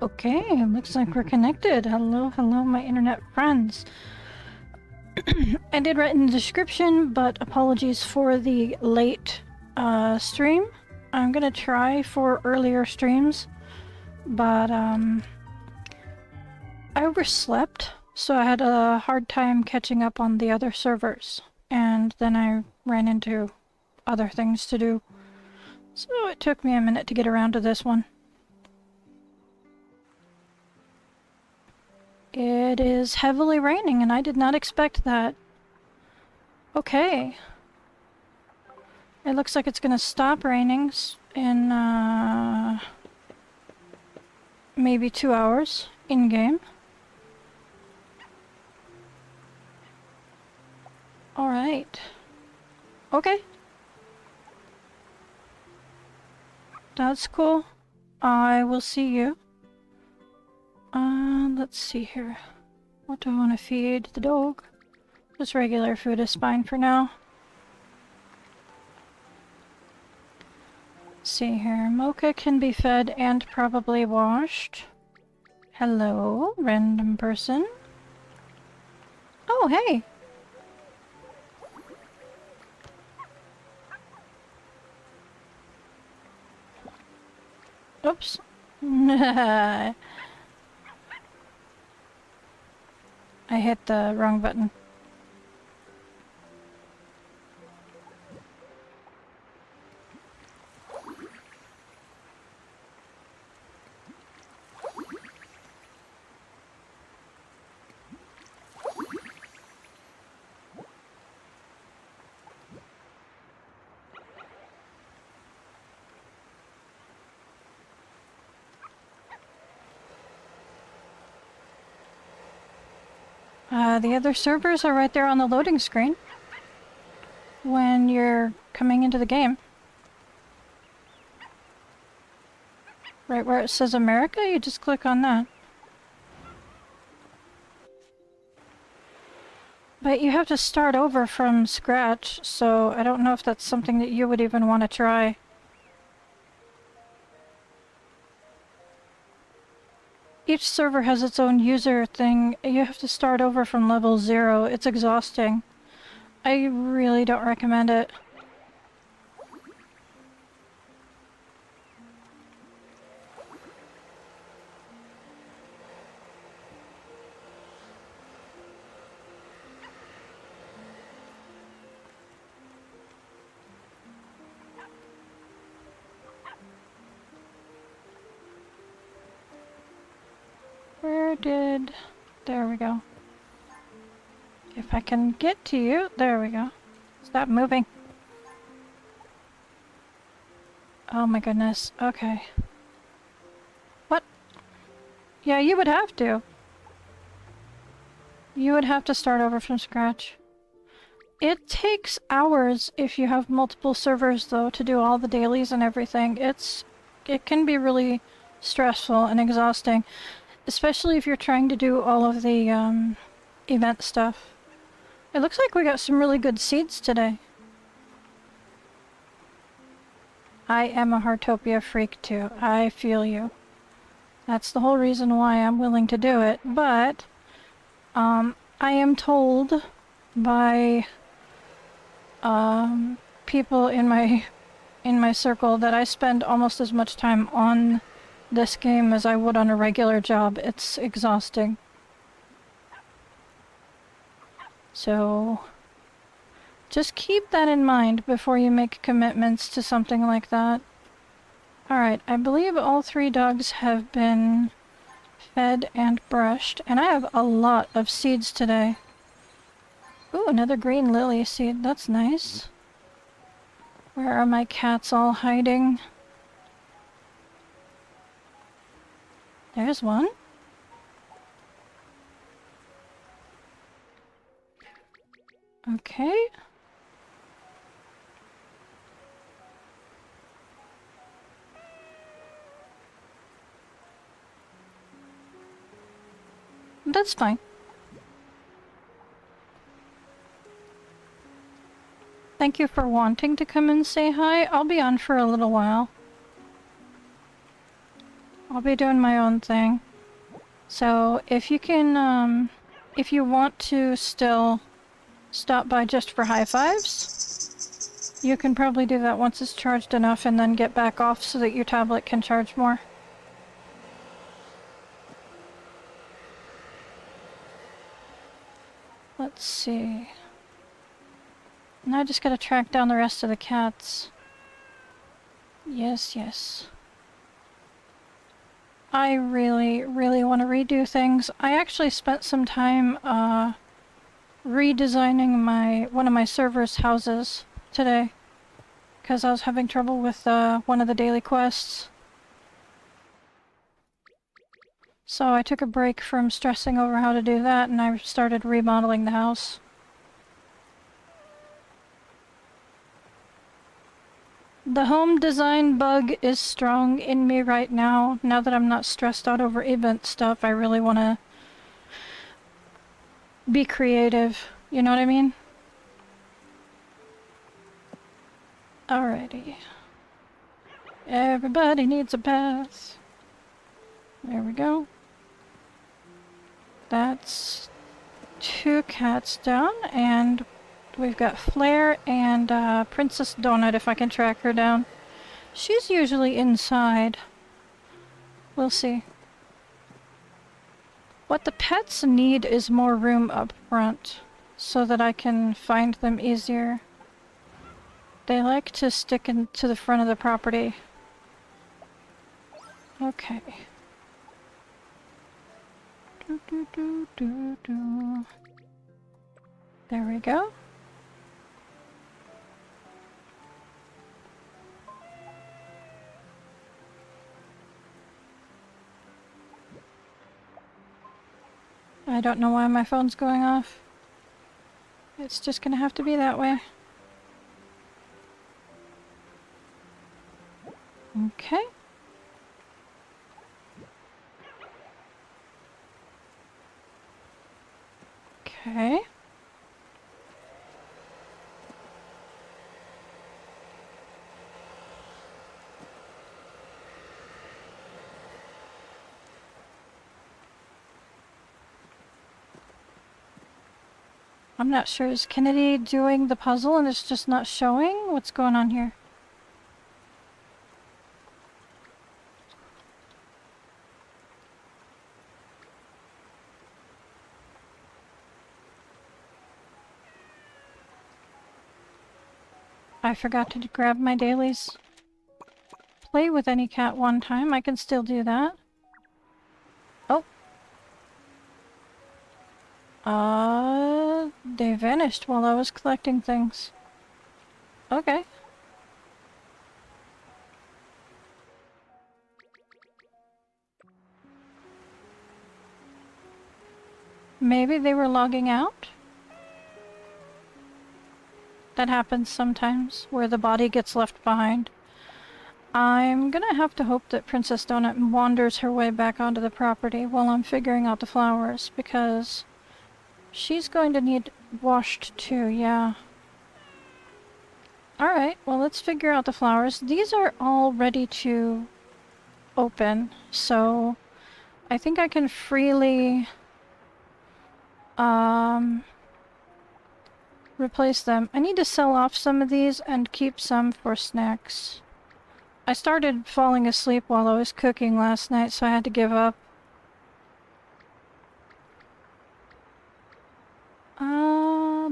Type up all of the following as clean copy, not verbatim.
Okay, looks like we're connected. Hello, hello, my internet friends. I did write in the description, but apologies for the late stream. I'm gonna try for earlier streams, but I overslept, so I had a hard time catching up on the other servers, and then I ran into other things to do, so it took me a minute to get around to this one. It is heavily raining, and I did not expect that. Okay. It looks like it's gonna stop raining in, maybe 2 hours in-game. Alright. Okay. That's cool. I will see you. Let's see here. What do I want to feed the dog? Just regular food is fine for now. Let's see here. Mocha can be fed and probably washed. Hello, random person. Oh, hey! Oops. I hit the wrong button. The other servers are right there on the loading screen when you're coming into the game. Right where it says America, you just click on that. But you have to start over from scratch, so I don't know if that's something that you would even want to try. Each server has its own user thing. You have to start over from level 0. It's exhausting. I really don't recommend it. There we go. If I can get to you, there we go. Stop moving. Oh my goodness, okay. What? Yeah, you would have to. You would have to start over from scratch. It takes hours if you have multiple servers though to do all the dailies and everything. It can be really stressful and exhausting. Especially if you're trying to do all of the event stuff. It looks like we got some really good seeds today. I am a Heartopia freak too. I feel you. That's the whole reason why I'm willing to do it. But I am told by people in my circle that I spend almost as much time on this game as I would on a regular job. It's exhausting. So just keep that in mind before you make commitments to something like that. Alright, I believe all 3 dogs have been fed and brushed, and I have a lot of seeds today. Ooh, another green lily seed. That's nice. Where are my cats all hiding? There's one. Okay. That's fine. Thank you for wanting to come and say hi. I'll be on for a little while. I'll be doing my own thing. So if you can, if you want to still stop by just for high fives, you can probably do that once it's charged enough and then get back off so that your tablet can charge more. Let's see. Now I just gotta track down the rest of the cats. Yes, yes. I really, really want to redo things. I actually spent some time, redesigning one of my server's houses today. Because I was having trouble with, one of the daily quests. So I took a break from stressing over how to do that, and I started remodeling the house. The home design bug is strong in me right now. Now that I'm not stressed out over event stuff, I really want to be creative. You know what I mean? Alrighty. Everybody needs a bath. There we go. That's 2 cats down, and we've got Flare and Princess Donut if I can track her down. She's usually inside. We'll see. What the pets need is more room up front so that I can find them easier. They like to stick into the front of the property. Okay. There we go. I don't know why my phone's going off. It's just gonna have to be that way. Okay. Okay. I'm not sure. Is Kennedy doing the puzzle and it's just not showing? What's going on here? I forgot to grab my dailies. Play with any cat one time. I can still do that. Oh. They vanished while I was collecting things. Okay. Maybe they were logging out? That happens sometimes, where the body gets left behind. I'm gonna have to hope that Princess Donut wanders her way back onto the property while I'm figuring out the flowers, because she's going to need washed too, yeah. Alright, well let's figure out the flowers. These are all ready to open, so I think I can freely replace them. I need to sell off some of these and keep some for snacks. I started falling asleep while I was cooking last night, so I had to give up.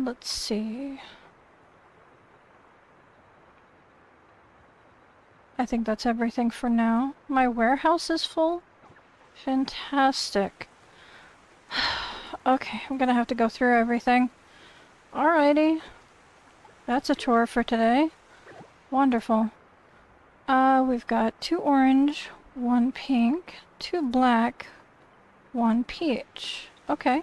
Let's see. I think that's everything for now. My warehouse is full? Fantastic. Okay, I'm gonna have to go through everything. Alrighty. That's a chore for today. Wonderful. We've got 2 orange, 1 pink, 2 black, 1 peach. Okay.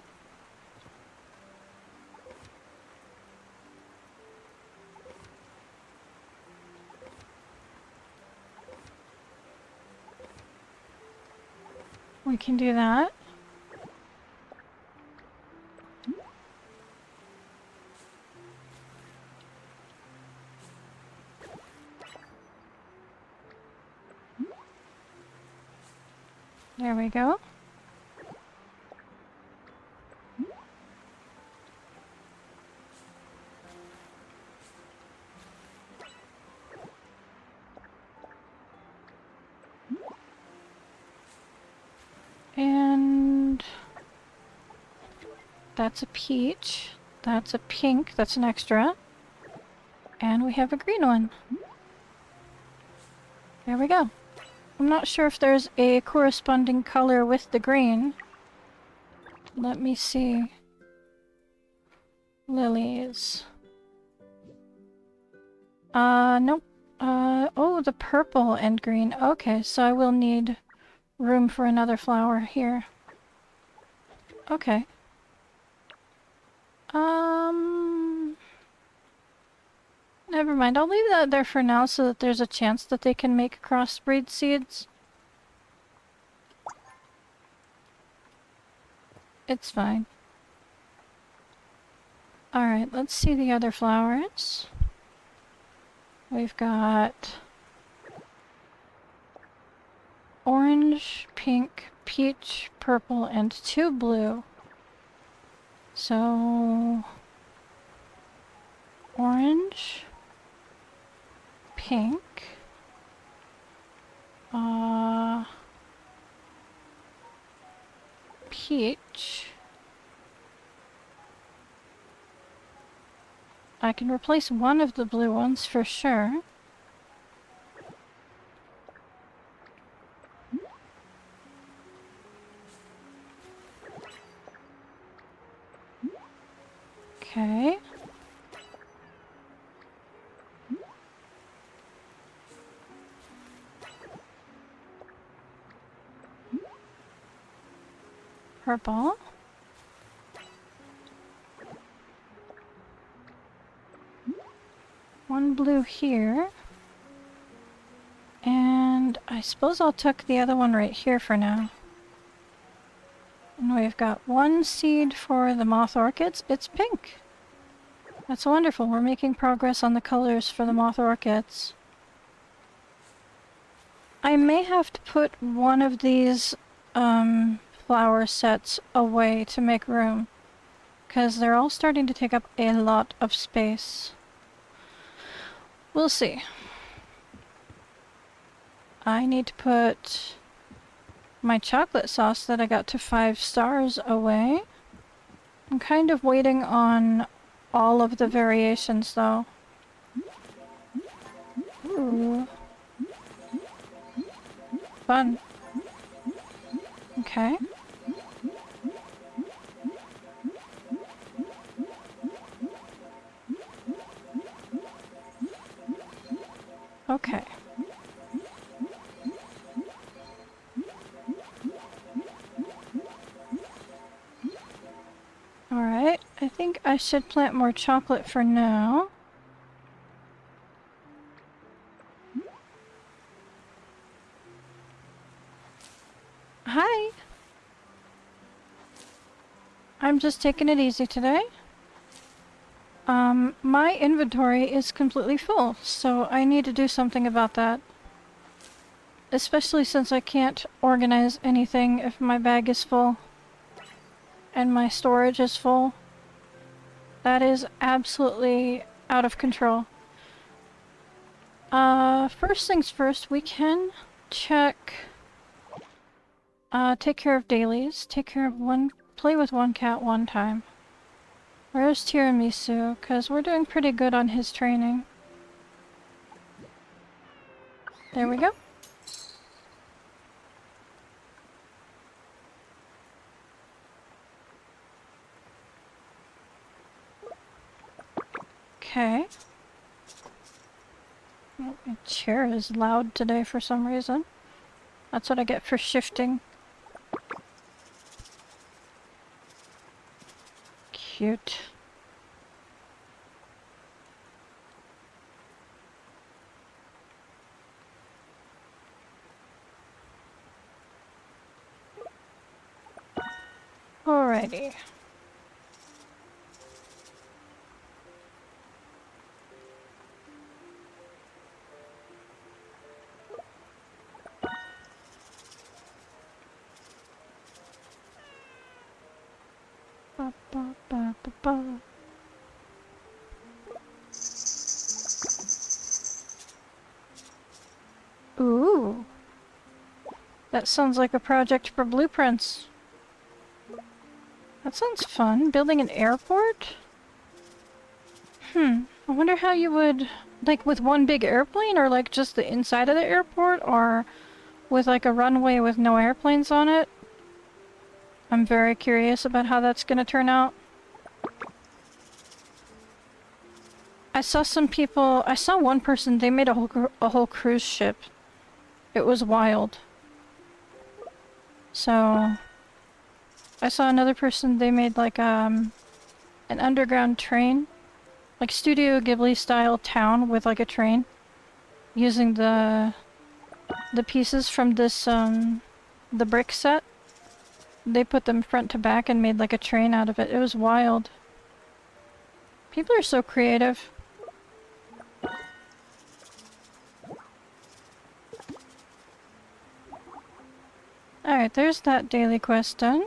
We can do that. There we go. And that's a peach. That's a pink. That's an extra. And we have a green one. There we go. I'm not sure if there's a corresponding color with the green. Let me see. Lilies. Nope. Oh, the purple and green. Okay, so I will need room for another flower here. Okay. Never mind. I'll leave that there for now so that there's a chance that they can make crossbreed seeds. It's fine. Alright, let's see the other flowers. We've got orange, pink, peach, purple, and 2 blue. So orange, pink, peach. I can replace one of the blue ones for sure. Okay. Purple. One blue here. And I suppose I'll tuck the other one right here for now. And we've got 1 seed for the moth orchids. It's pink. That's wonderful. We're making progress on the colors for the moth orchids. I may have to put one of these flower sets away to make room, because they're all starting to take up a lot of space. We'll see. I need to put my chocolate sauce that I got to 5 stars away. I'm kind of waiting on all of the variations though. Ooh. Fun. Okay. Okay. Alright, I think I should plant more chocolate for now. Hi! I'm just taking it easy today. My inventory is completely full, so I need to do something about that. Especially since I can't organize anything if my bag is full. And my storage is full. That is absolutely out of control. First things first, we can check... take care of dailies. Take care of play with 1 cat 1 time. Where's Tiramisu? Because we're doing pretty good on his training. There we go. Okay. Oh, my chair is loud today for some reason. That's what I get for shifting. Cute. Alrighty. Ba, ba, ba, ba, ba. Ooh. That sounds like a project for blueprints. That sounds fun. Building an airport? I wonder how you would... Like with one big airplane, or like just the inside of the airport, or with like a runway with no airplanes on it? I'm very curious about how that's gonna turn out. I saw some people... I saw one person, they made a whole cruise ship. It was wild. So... I saw another person, they made like an underground train. Like Studio Ghibli style town with like a train. Using the pieces from this, the brick set. They put them front to back and made like a train out of it. It was wild. People are so creative. Alright, there's that daily quest done.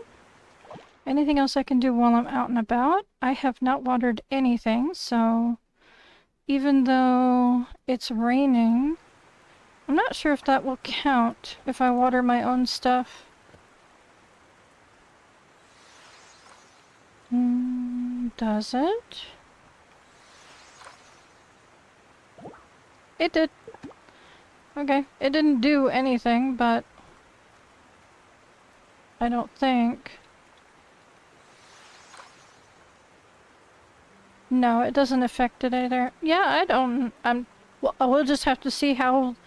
Anything else I can do while I'm out and about? I have not watered anything, so... Even though it's raining, I'm not sure if that will count if I water my own stuff. Does it? It did. Okay, it didn't do anything, but... I don't think... No, it doesn't affect it either. Yeah, I don't... Well, we'll just have to see how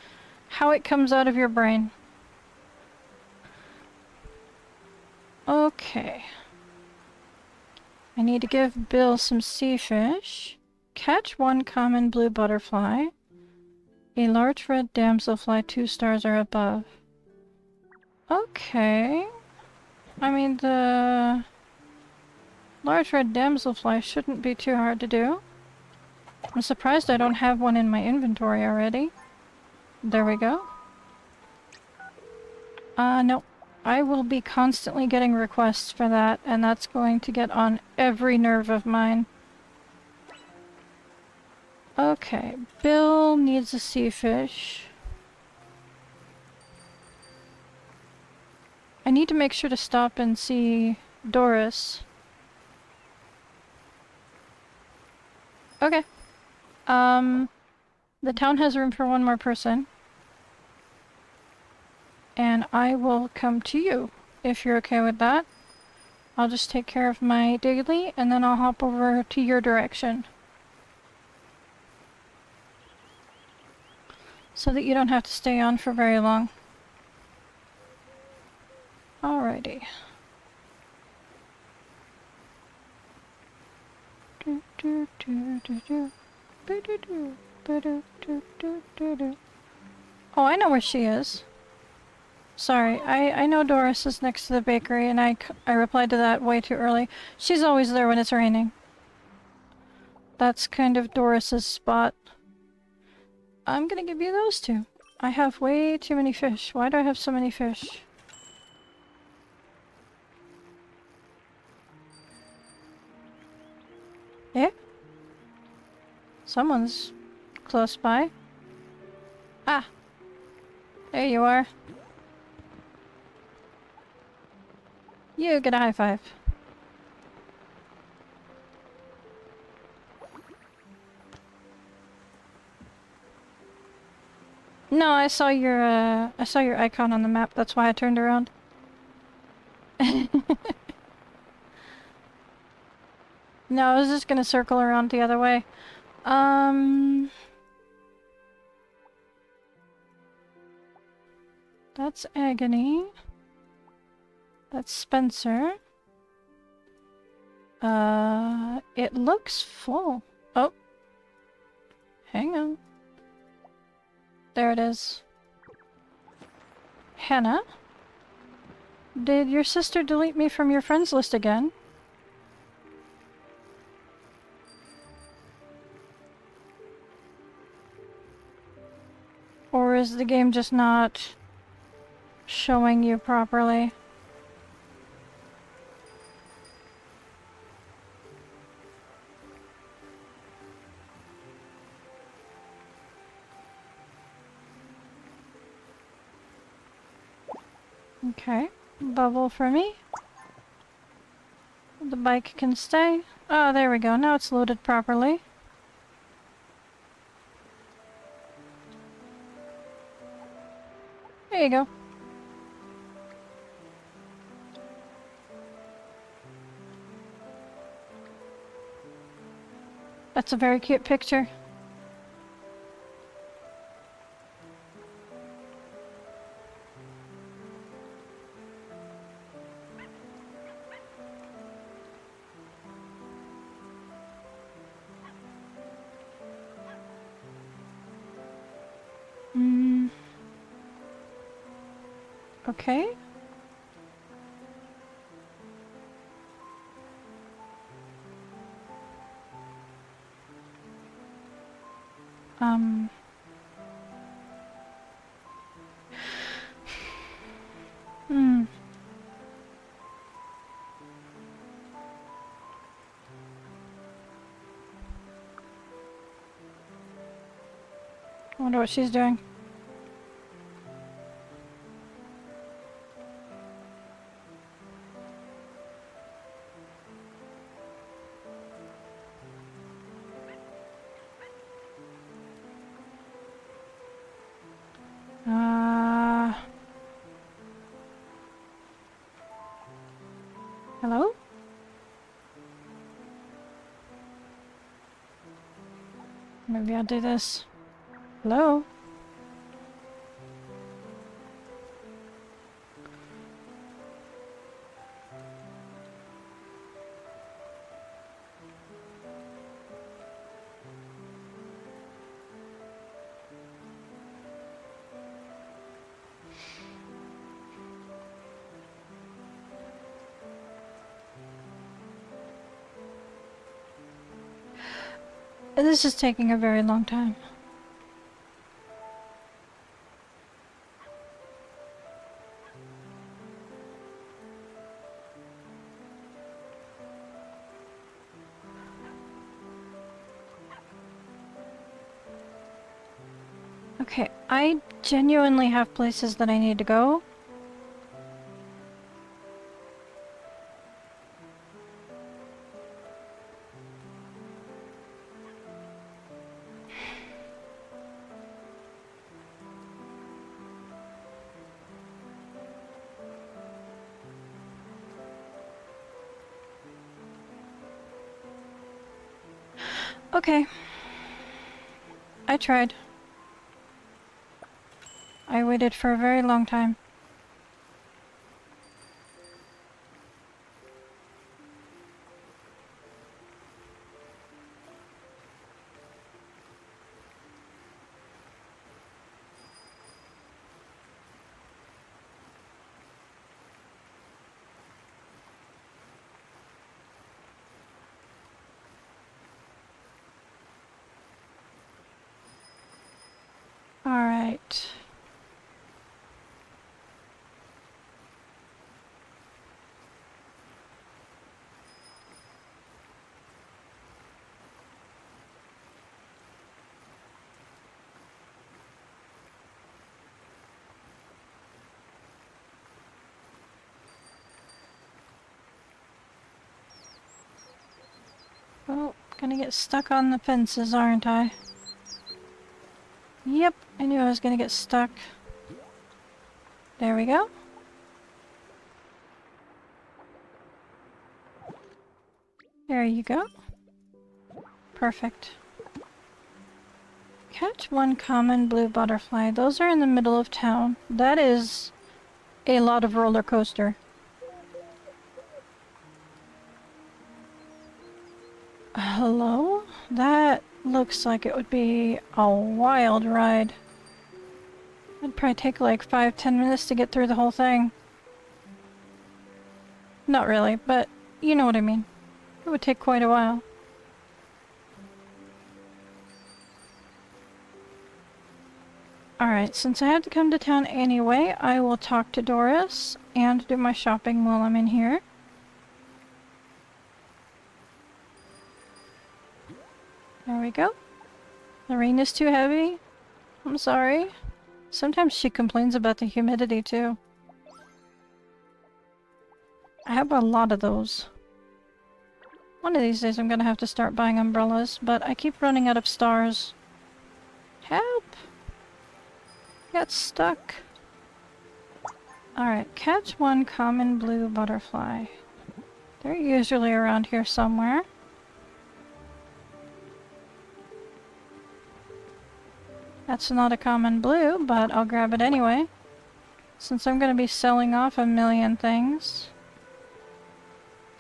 it comes out of your brain. Okay. I need to give Bill some sea fish. Catch one common blue butterfly. A large red damselfly 2 stars or above. Okay. I mean, the... large red damselfly shouldn't be too hard to do. I'm surprised I don't have one in my inventory already. There we go. No. I will be constantly getting requests for that, and that's going to get on every nerve of mine. Okay, Bill needs a sea fish. I need to make sure to stop and see Doris. Okay. The town has room for one more person. And I will come to you, if you're okay with that. I'll just take care of my daily, and then I'll hop over to your direction. So that you don't have to stay on for very long. Alrighty. Oh, I know where she is. Sorry, I know Doris is next to the bakery, and I replied to that way too early. She's always there when it's raining. That's kind of Doris's spot. I'm gonna give you those two. I have way too many fish. Why do I have so many fish? Yeah? Someone's close by. Ah! There you are. You get a high five. No, I saw your icon on the map, that's why I turned around. No, I was just gonna circle around the other way. That's Agony. That's Spencer. It looks full. Oh. Hang on. There it is. Hannah? Did your sister delete me from your friends list again? Or is the game just not showing you properly? Okay. Bubble for me. The bike can stay. Oh, there we go. Now it's loaded properly. There you go. That's a very cute picture. Okay. Hmm. I wonder what she's doing. Hello? Maybe I'll do this. Hello? This is taking a very long time. Okay, I genuinely have places that I need to go. Okay. I tried. I waited for a very long time. Alright. Oh, gonna get stuck on the fences, aren't I? Yep, I knew I was gonna get stuck. There we go. There you go. Perfect. Catch one common blue butterfly. Those are in the middle of town. That is a lot of roller coaster. Hello? That looks like it would be a wild ride. It'd probably take like 5-10 minutes to get through the whole thing. Not really, but you know what I mean. It would take quite a while. Alright, since I have to come to town anyway, I will talk to Doris and do my shopping while I'm in here. There we go. The rain is too heavy. I'm sorry. Sometimes she complains about the humidity too. I have a lot of those. One of these days I'm gonna have to start buying umbrellas, but I keep running out of stars. Help! Got stuck. Alright, catch one common blue butterfly. They're usually around here somewhere. That's not a common blue, but I'll grab it anyway. Since I'm gonna be selling off a million things.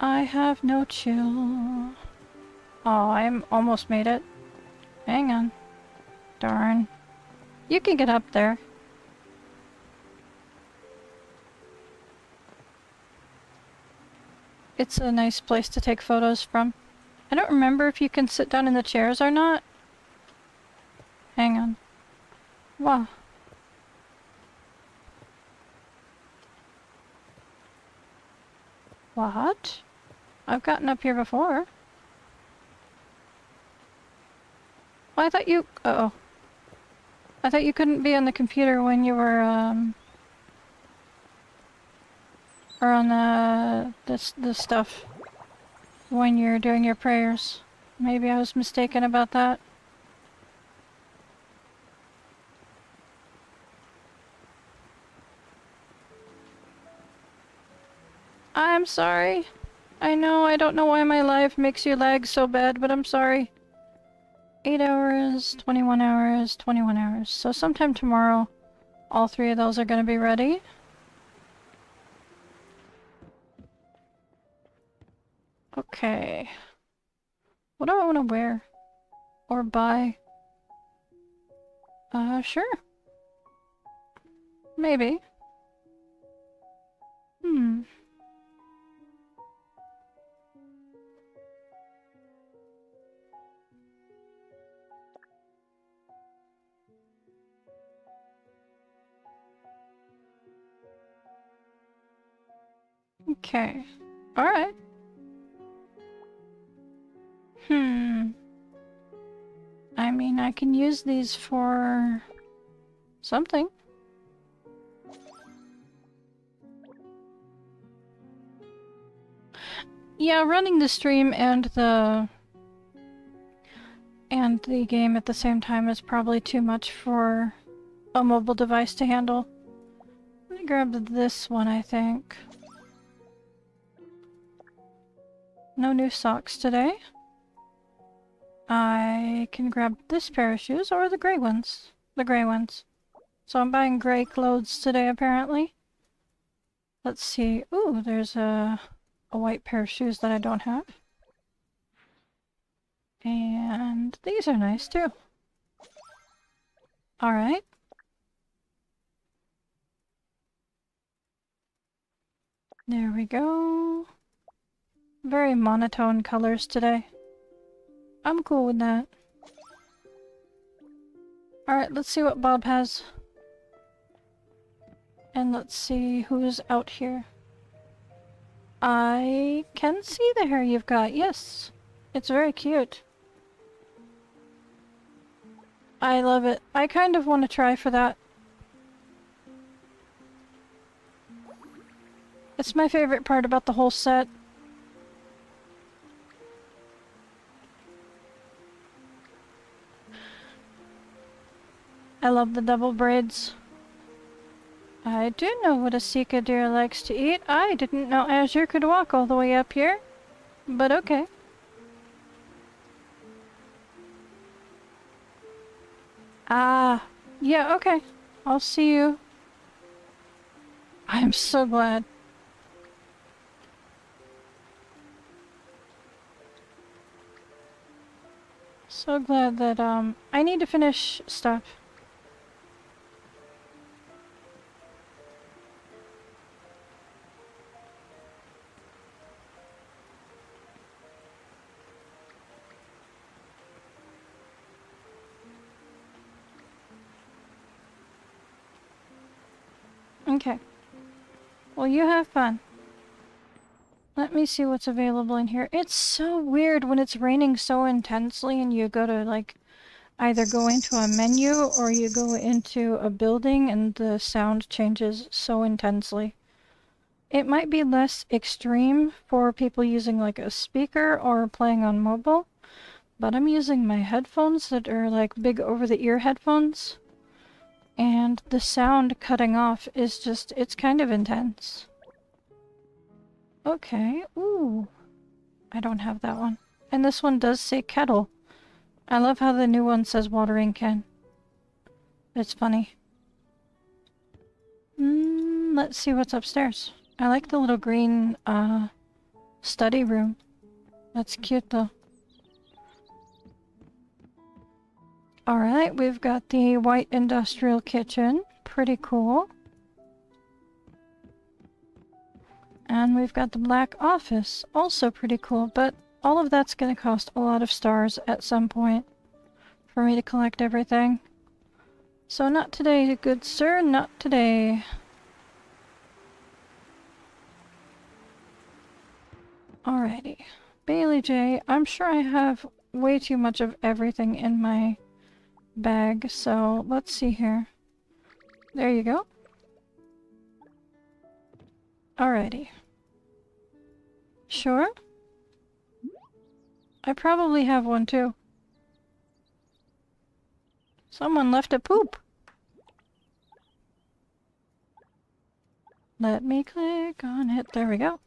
I have no chill. Oh, I almost made it. Hang on. Darn. You can get up there. It's a nice place to take photos from. I don't remember if you can sit down in the chairs or not. Hang on. Wow. What? I've gotten up here before. Well, I thought you... Uh-oh. I thought you couldn't be on the computer when you were, or on the stuff when you're doing your prayers. Maybe I was mistaken about that. I'm sorry. I know, I don't know why my life makes you lag so bad, but I'm sorry. 8 hours, 21 hours, 21 hours. So sometime tomorrow, all three of those are going to be ready. Okay. What do I want to wear? Or buy? Sure. Maybe. Okay. Alright. I mean, I can use these for... something. Yeah, running the stream and the game at the same time is probably too much for a mobile device to handle. Let me grab this one, I think. No new socks today. I can grab this pair of shoes or the gray ones. The gray ones. So I'm buying gray clothes today, apparently. Let's see. Ooh, there's a white pair of shoes that I don't have. And these are nice, too. Alright. There we go. Very monotone colors today. I'm cool with that. Alright, let's see what Bob has. And let's see who's out here. I can see the hair you've got, yes. It's very cute. I love it. I kind of want to try for that. It's my favorite part about the whole set. I love the double braids. I do know what a Sika deer likes to eat. I didn't know Azure could walk all the way up here. But okay. Ah, yeah, okay. I'll see you. I'm so glad. So glad that, I need to finish stuff. Okay. Well, you have fun. Let me see what's available in here. It's so weird when it's raining so intensely and you go to, like, either go into a menu or you go into a building and the sound changes so intensely. It might be less extreme for people using like a speaker or playing on mobile, but I'm using my headphones that are like big over-the-ear headphones, and the sound cutting off is just, it's kind of intense. Okay, ooh, I don't have that one. And this one does say kettle. I love how the new one says watering can. It's funny. Let's see what's upstairs. I like the little green, study room. That's cute though. Alright, we've got the white industrial kitchen. Pretty cool. And we've got the black office. Also pretty cool, but all of that's gonna cost a lot of stars at some point for me to collect everything. So not today, good sir, not today. Alrighty. Bailey J, I'm sure I have way too much of everything in my bag, so let's see here. There you go. Alrighty. Sure? I probably have one too. Someone left a poop. Let me click on it. There we go.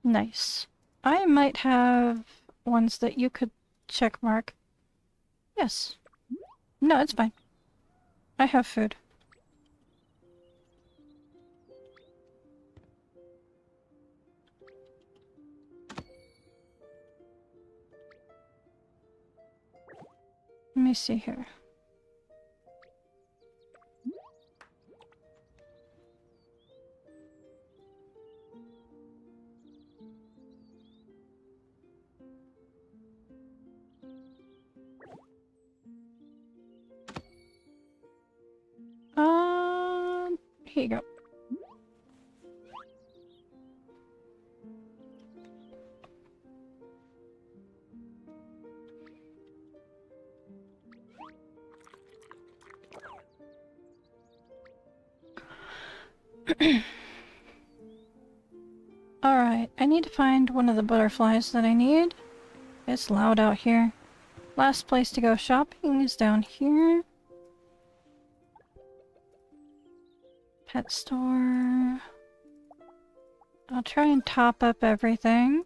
Nice. I might have ones that you could check mark. Yes. No, it's fine. I have food. Let me see here. Here you go. Alright, I need to find one of the butterflies that I need. It's loud out here. Last place to go shopping is down here. Pet store. I'll try and top up everything.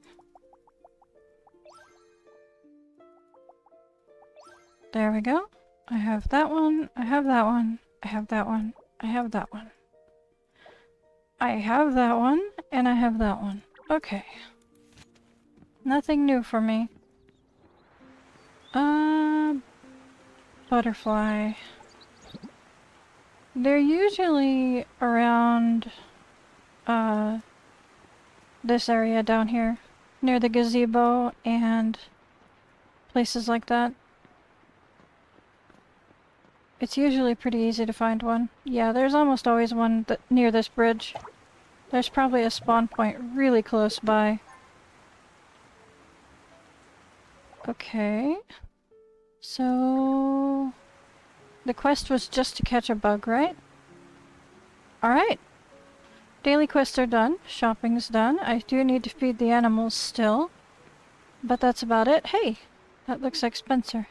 There we go. I have that one, I have that one, I have that one, I have that one. I have that one, and I have that one. Okay. Nothing new for me. Butterfly. They're usually around, this area down here. Near the gazebo and places like that. It's usually pretty easy to find one. Yeah, there's almost always one near this bridge. There's probably a spawn point really close by. Okay. So... the quest was just to catch a bug, right? Alright. Daily quests are done. Shopping's done. I do need to feed the animals still. But that's about it. Hey! That looks like Spencer.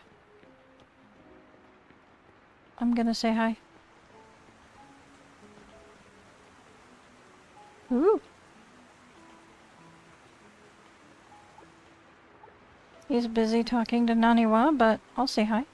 I'm gonna say hi. Ooh! He's busy talking to Naniwa, but I'll say hi.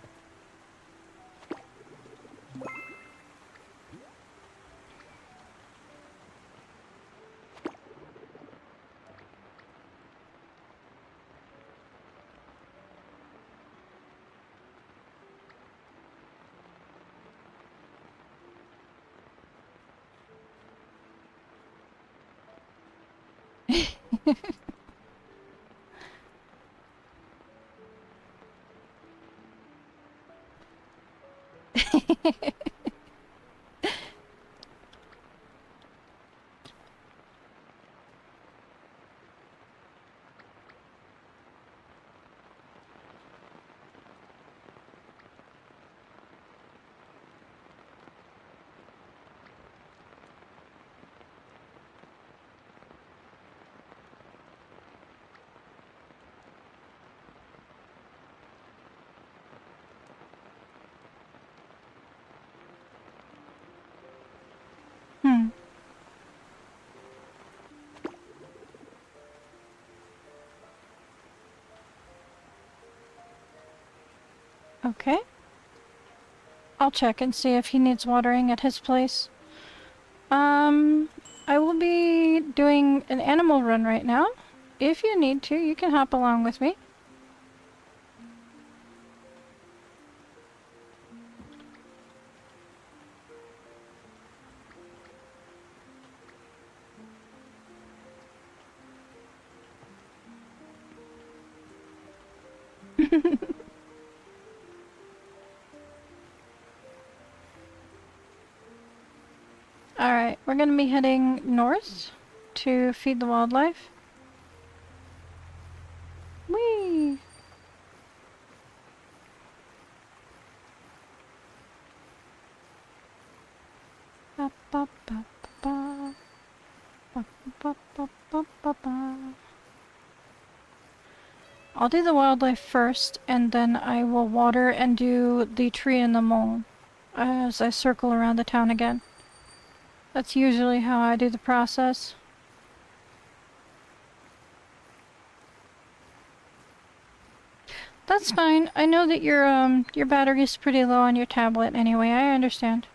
Okay. I'll check and see if he needs watering at his place. I will be doing an animal run right now. If you need to, you can hop along with me. Alright, we're gonna be heading north to feed the wildlife. Whee! Ba, ba, ba, ba, ba, ba, ba, ba, ba, ba. I'll do the wildlife first, and then I will water and do the tree and the mole as I circle around the town again. That's usually how I do the process. That's fine. I know that your battery's pretty low on your tablet anyway. I understand.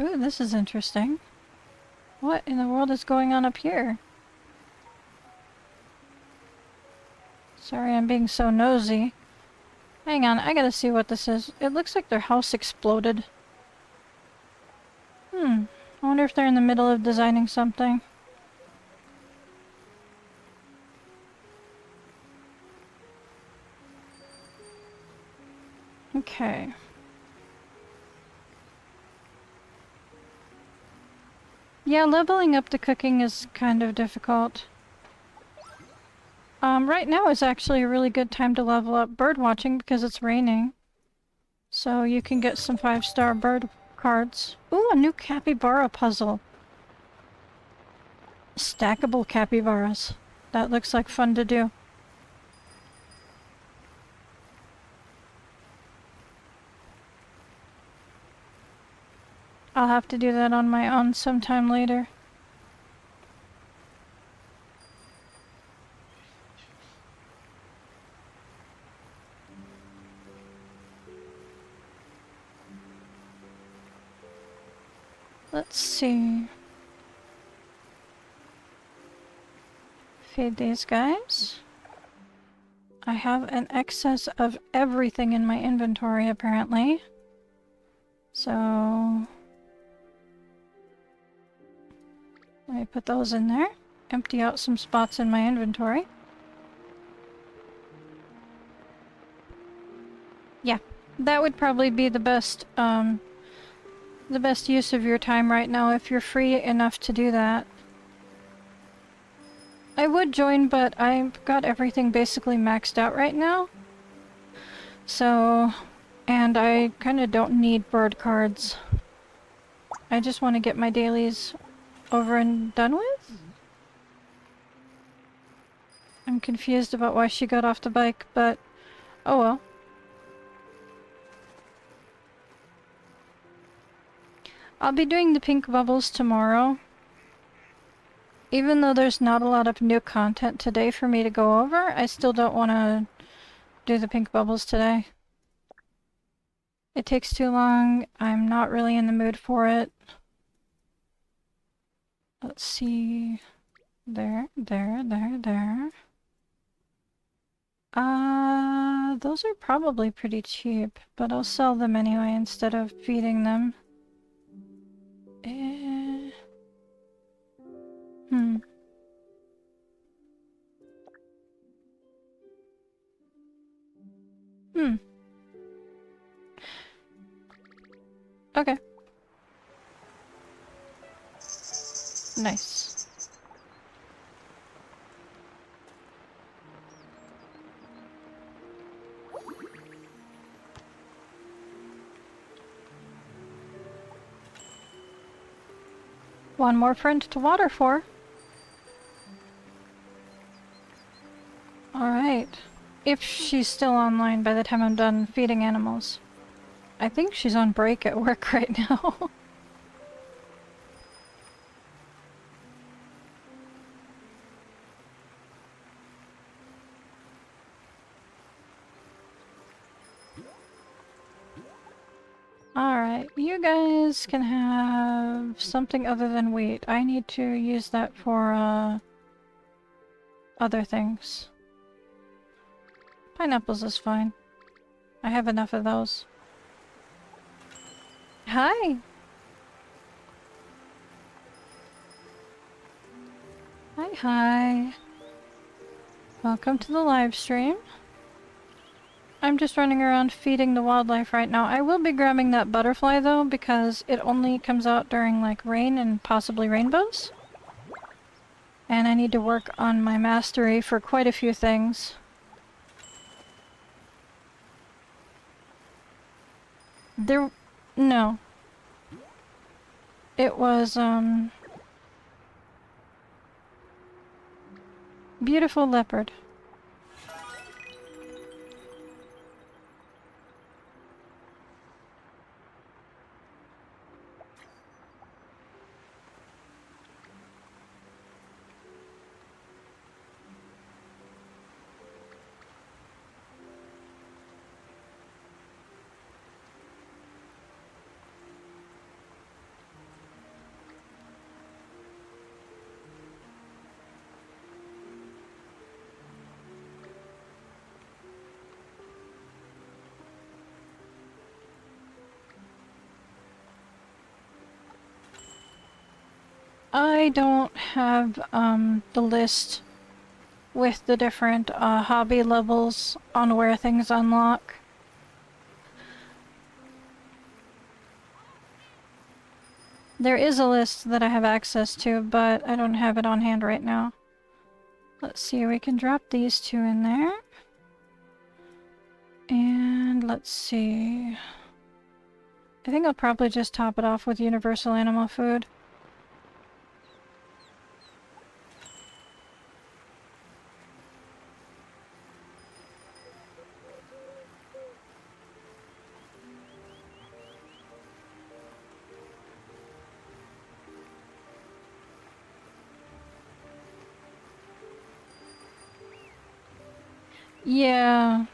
Ooh, this is interesting. What in the world is going on up here? Sorry, I'm being so nosy. Hang on, I gotta see what this is. It looks like their house exploded. I wonder if they're in the middle of designing something. Okay. Yeah, leveling up the cooking is kind of difficult. Right now is actually a really good time to level up bird watching because it's raining. So you can get some 5-star bird cards. Ooh, a new capybara puzzle. Stackable capybaras. That looks like fun to do. I'll have to do that on my own sometime later. Let's see. Feed these guys. I have an excess of everything in my inventory apparently. So let me put those in there. Empty out some spots in my inventory. Yeah, that would probably be the best use of your time right now if you're free enough to do that. I would join, but I've got everything basically maxed out right now. So, and I kind of don't need bird cards. I just want to get my dailies over and done with. I'm confused about why she got off the bike, but oh well. I'll be doing the pink bubbles tomorrow. Even though there's not a lot of new content today for me to go over, I still don't want to do the pink bubbles today. It takes too long. I'm not really in the mood for it. Let's see. There. Those are probably pretty cheap, but I'll sell them anyway instead of feeding them. Okay. Nice. One more friend to water for. Alright. If she's still online by the time I'm done feeding animals. I think she's on break at work right now. Alright, you guys can have something other than wheat. I need to use that for, other things. Pineapples is fine. I have enough of those. Hi! Hi, hi. Welcome to the live stream. I'm just running around feeding the wildlife right now. I will be grabbing that butterfly though, because it only comes out during like rain and possibly rainbows. And I need to work on my mastery for quite a few things. No. It was, beautiful leopard. I don't have, the list with the different, hobby levels on where things unlock. There is a list that I have access to, but I don't have it on hand right now. Let's see, we can drop these two in there. And let's see. I think I'll probably just top it off with universal animal food. Yeah.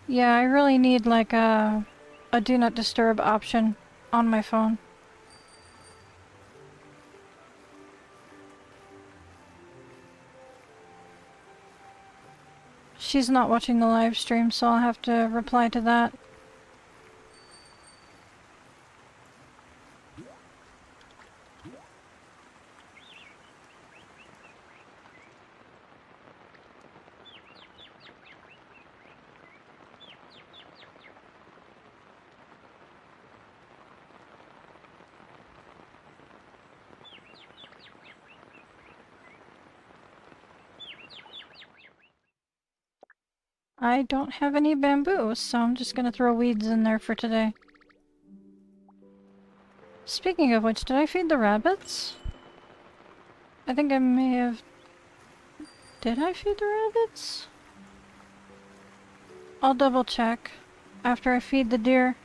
Yeah, I really need like a do not disturb option on my phone. She's not watching the live stream, so I'll have to reply to that. I don't have any bamboo, so I'm just gonna throw weeds in there for today. Speaking of which, did I feed the rabbits? I think I may have... Did I feed the rabbits? I'll double check after I feed the deer.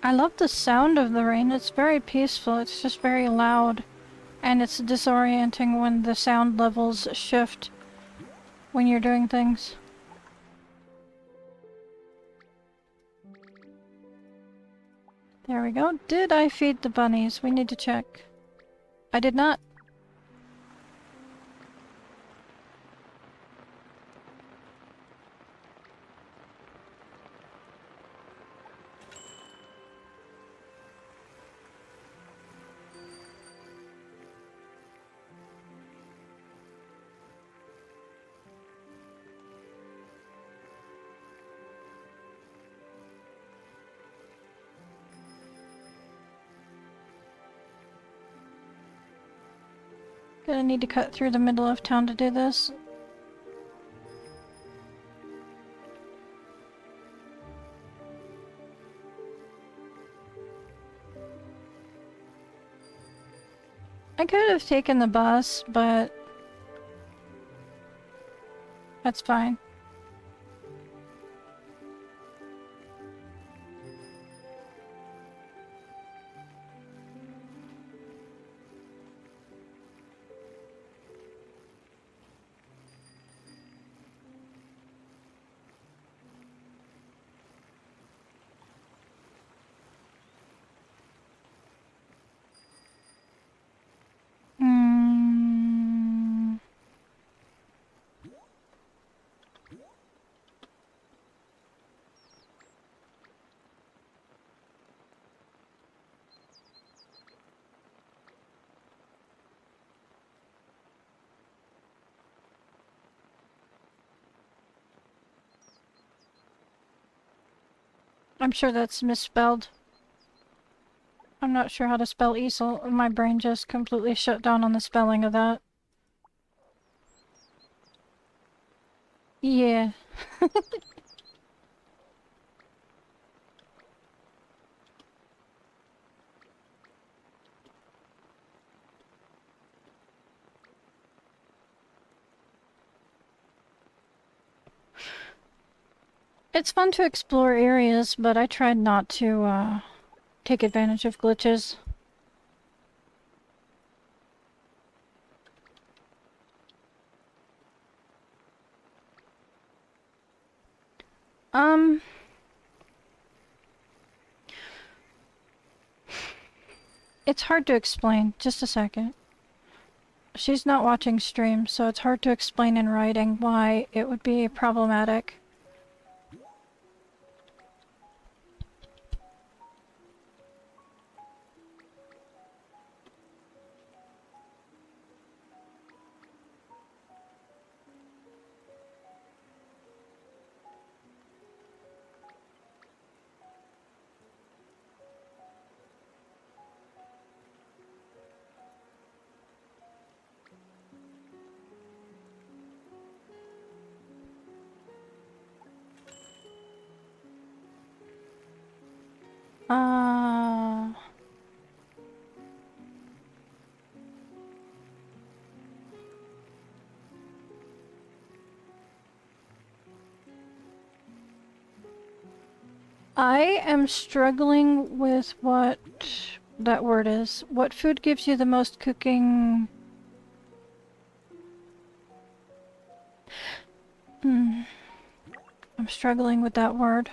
I love the sound of the rain. It's very peaceful. It's just very loud. And it's disorienting when the sound levels shift when you're doing things. There we go. Did I feed the bunnies? We need to check. I did not. Gonna need to cut through the middle of town to do this. I could have taken the bus, but that's fine. I'm sure that's misspelled. I'm not sure how to spell easel. My brain just completely shut down on the spelling of that. Yeah. It's fun to explore areas, but I tried not to, take advantage of glitches. Um... It's hard to explain. Just a second. She's not watching stream, so it's hard to explain in writing why it would be problematic. Uh... I am struggling with what that word is. What food gives you the most cooking... I'm struggling with that word.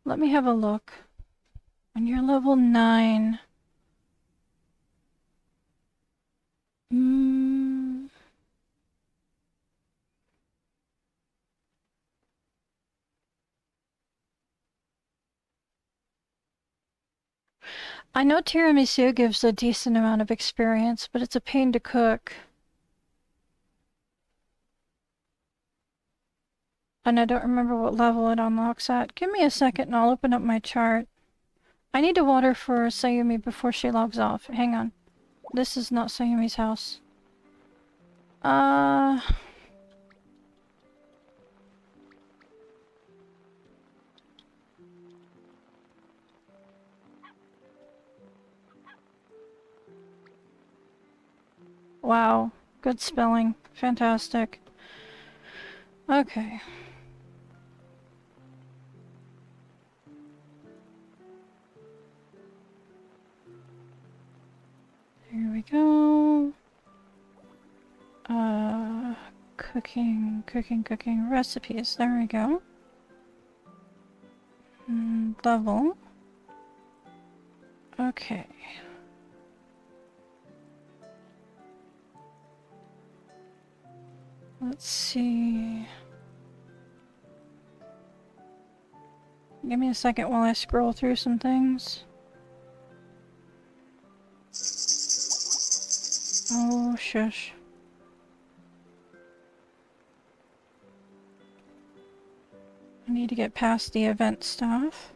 Let me have a look. When you're level 9... I know tiramisu gives a decent amount of experience, but it's a pain to cook. And I don't remember what level it unlocks at. Give me a second and I'll open up my chart. I need to water for Sayumi before she logs off. Hang on. This is not Sayumi's house. Wow. Good spelling. Fantastic. Okay. Here we go. Cooking recipes. There we go. Level. Okay. Let's see. Give me a second while I scroll through some things. Oh, shush. I need to get past the event stuff.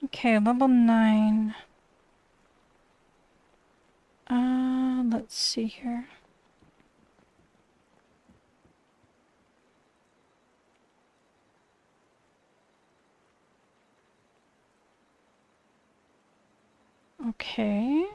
Okay, level 9. Let's see here. Okay.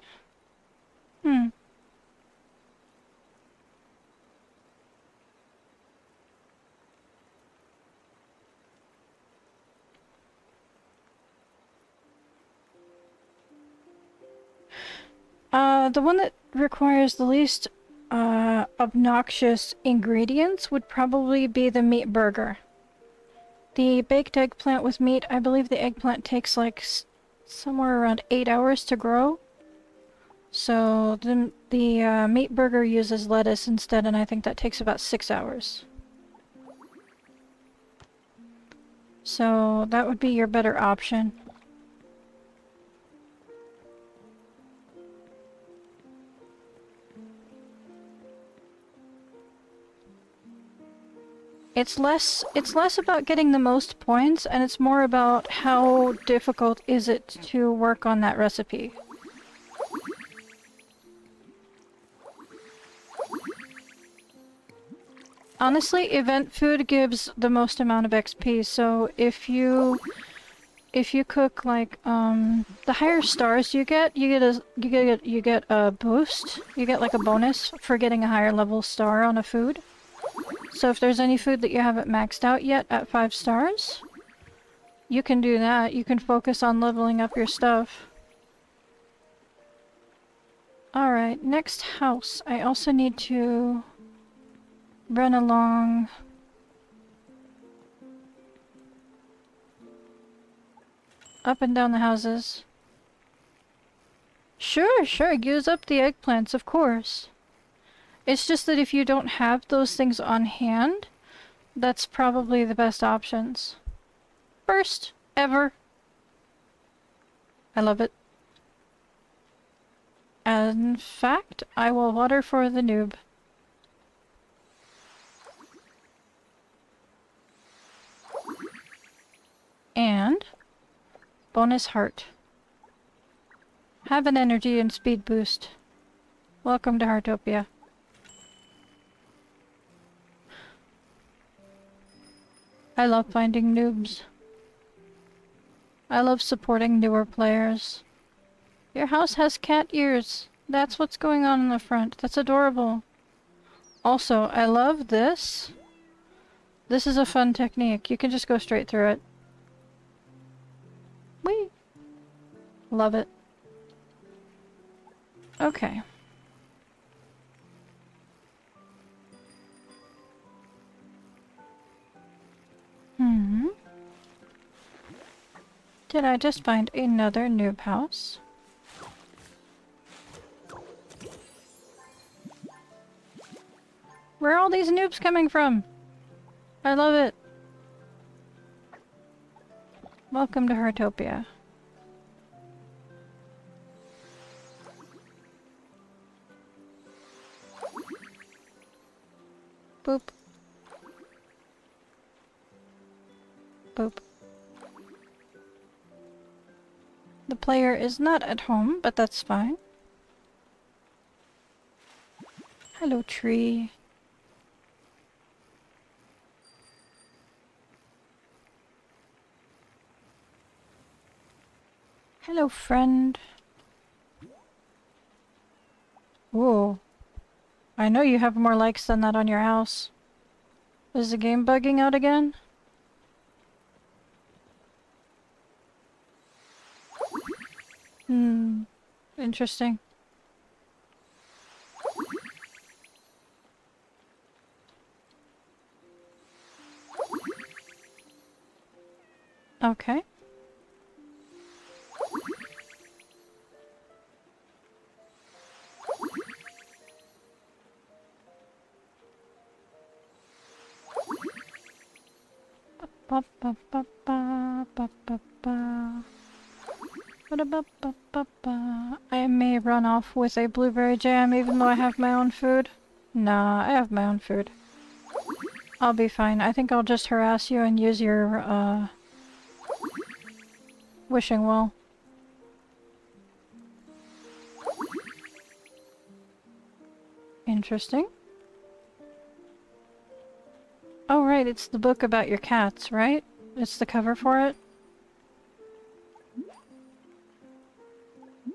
The one that requires the least obnoxious ingredients would probably be the meat burger. The baked eggplant with meat, I believe the eggplant takes like somewhere around 8 hours to grow. So the meat burger uses lettuce instead, and I think that takes about 6 hours. So that would be your better option. It's less about getting the most points, and it's more about how difficult is it to work on that recipe. Honestly, event food gives the most amount of XP, so if you cook like the higher stars you get a boost. You get like a bonus for getting a higher level star on a food. So if there's any food that you haven't maxed out yet at 5 stars, you can do that. You can focus on leveling up your stuff. Alright, next house. I also need to run along up and down the houses. Sure, use up the eggplants, of course. It's just that if you don't have those things on hand, that's probably the best options. First ever. I love it. In fact, I will water for the noob. And bonus heart. Have an energy and speed boost. Welcome to Heartopia. I love finding noobs. I love supporting newer players. Your house has cat ears. That's what's going on in the front. That's adorable. Also, I love this. This is a fun technique. You can just go straight through it. Whee! Love it. Okay. Did I just find another noob house? Where are all these noobs coming from? I love it. Welcome to Heartopia. Boop. Boop. The player is not at home, but that's fine. Hello, tree. Hello, friend. Whoa. I know you have more likes than that on your house. Is the game bugging out again? Interesting. Okay. Ba ba ba ba ba ba ba. I may run off with a blueberry jam even though I have my own food. Nah, I have my own food. I'll be fine. I think I'll just harass you and use your, wishing well. Interesting. Oh right, it's the book about your cats, right? It's the cover for it?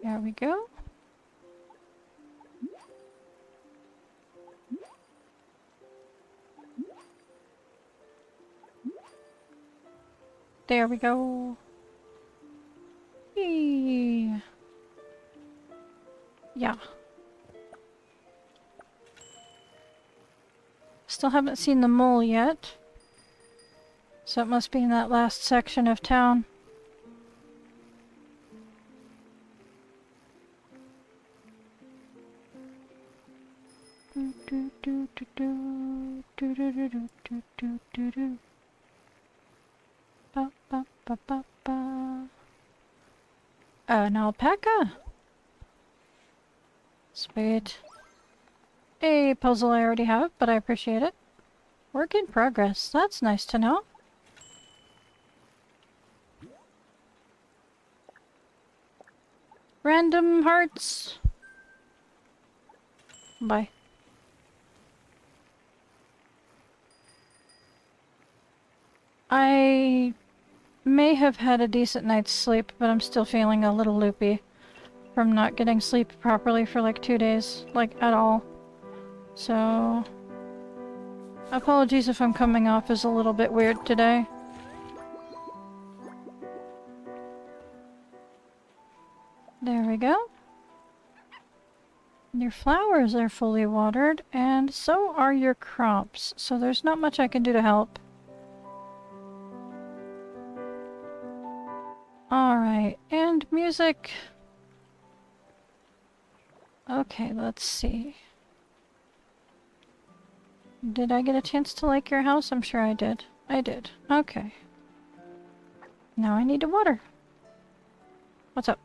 There we go. There we go. Eee. Yeah. Still haven't seen the mole yet. So it must be in that last section of town. An alpaca. Sweet. A puzzle I already have, but I appreciate it. Work in progress. That's nice to know. Random hearts. Bye. I may have had a decent night's sleep, but I'm still feeling a little loopy from not getting sleep properly for like 2 days, like at all. So, apologies if I'm coming off as a little bit weird today. There we go. Your flowers are fully watered, and so are your crops, so there's not much I can do to help. Alright, and music. Okay, let's see. Did I get a chance to like your house? I'm sure I did. I did. Okay. Now I need to water. What's up?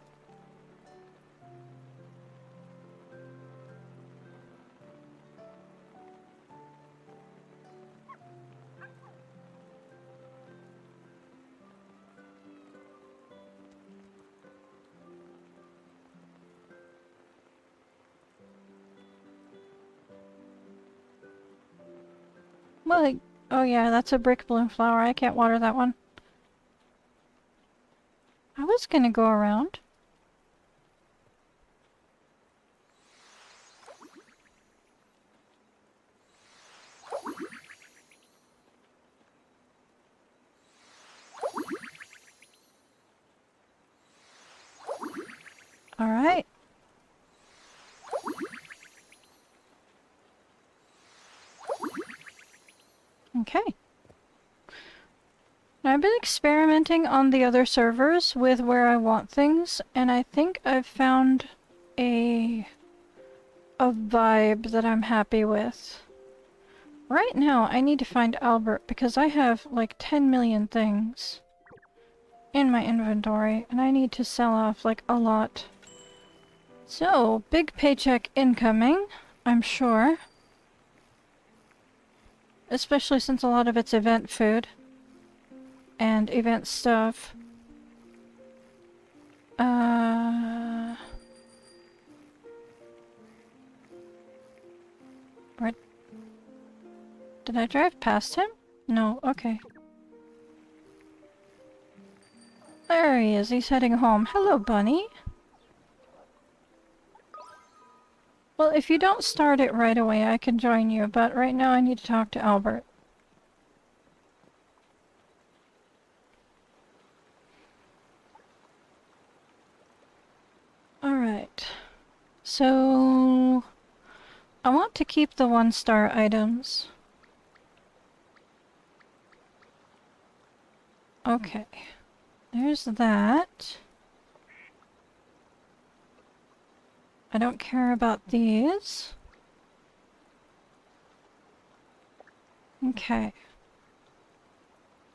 Well, oh yeah, that's a brick bloom flower. I can't water that one. I was gonna go around. Alright. Okay. Now, I've been experimenting on the other servers with where I want things, and I think I've found a vibe that I'm happy with. Right now, I need to find Albert because I have like 10 million things in my inventory, and I need to sell off like a lot. So, big paycheck incoming, I'm sure. Especially since a lot of it's event food and event stuff. Where did I drive past him? No, okay. There he is, he's heading home. Hello, bunny. Well, if you don't start it right away, I can join you, but right now I need to talk to Albert. Alright. So, I want to keep the 1-star items. Okay. There's that. I don't care about these. Okay.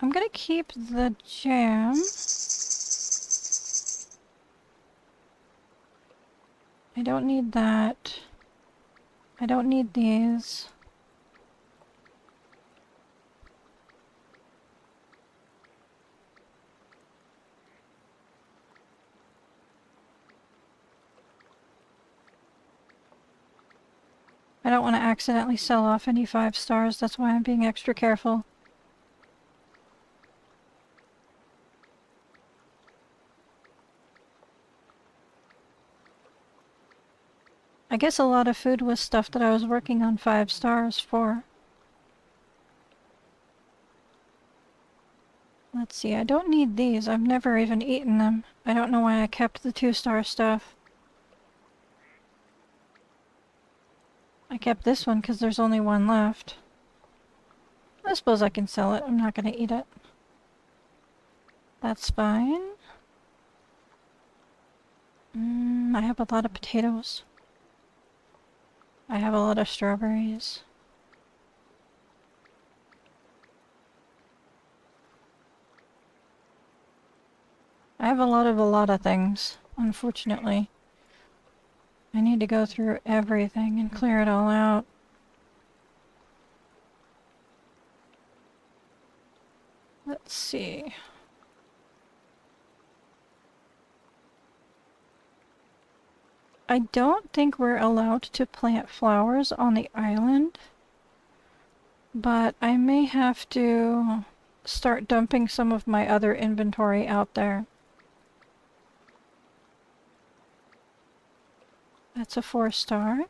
I'm gonna keep the jam. I don't need that. I don't need these. I don't want to accidentally sell off any 5 stars, that's why I'm being extra careful. I guess a lot of food was stuff that I was working on 5 stars for. Let's see, I don't need these. I've never even eaten them. I don't know why I kept the 2-star stuff. I kept this one because there's only one left. I suppose I can sell it. I'm not going to eat it. That's fine. I have a lot of potatoes. I have a lot of strawberries. I have a lot of things, unfortunately. I need to go through everything and clear it all out. Let's see. I don't think we're allowed to plant flowers on the island, but I may have to start dumping some of my other inventory out there. That's a 4-star.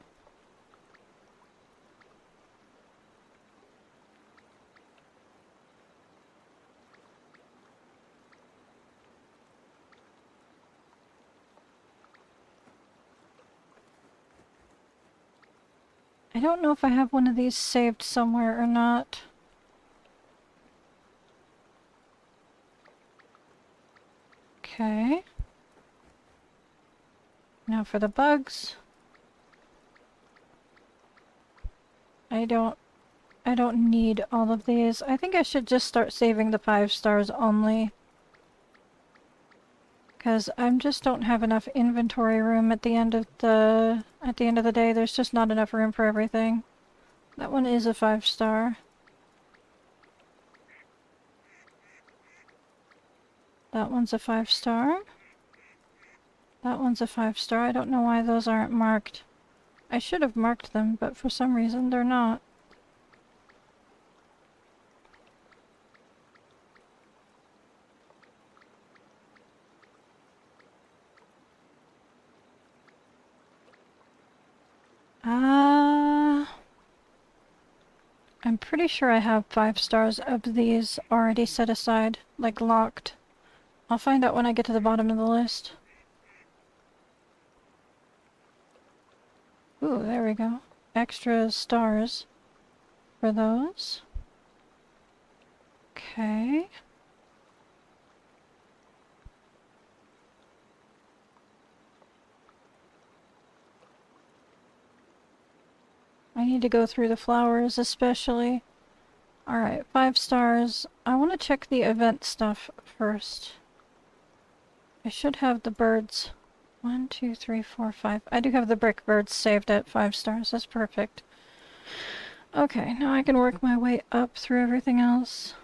I don't know if I have one of these saved somewhere or not. Okay. Now for the bugs. I don't need all of these. I think I should just start saving the 5 stars only. Because I just don't have enough inventory room at the end of the day. There's just not enough room for everything. That one is a 5-star. That one's a 5-star. That one's a 5-star. I don't know why those aren't marked. I should have marked them, but for some reason they're not. I'm pretty sure I have 5 stars of these already set aside, like locked. I'll find out when I get to the bottom of the list. Ooh, there we go. Extra stars for those. Okay. I need to go through the flowers especially. Alright, 5 stars. I want to check the event stuff first. I should have the birds. 1, 2, 3, 4, 5. I do have the brick birds saved at 5 stars. That's perfect. Okay, now I can work my way up through everything else.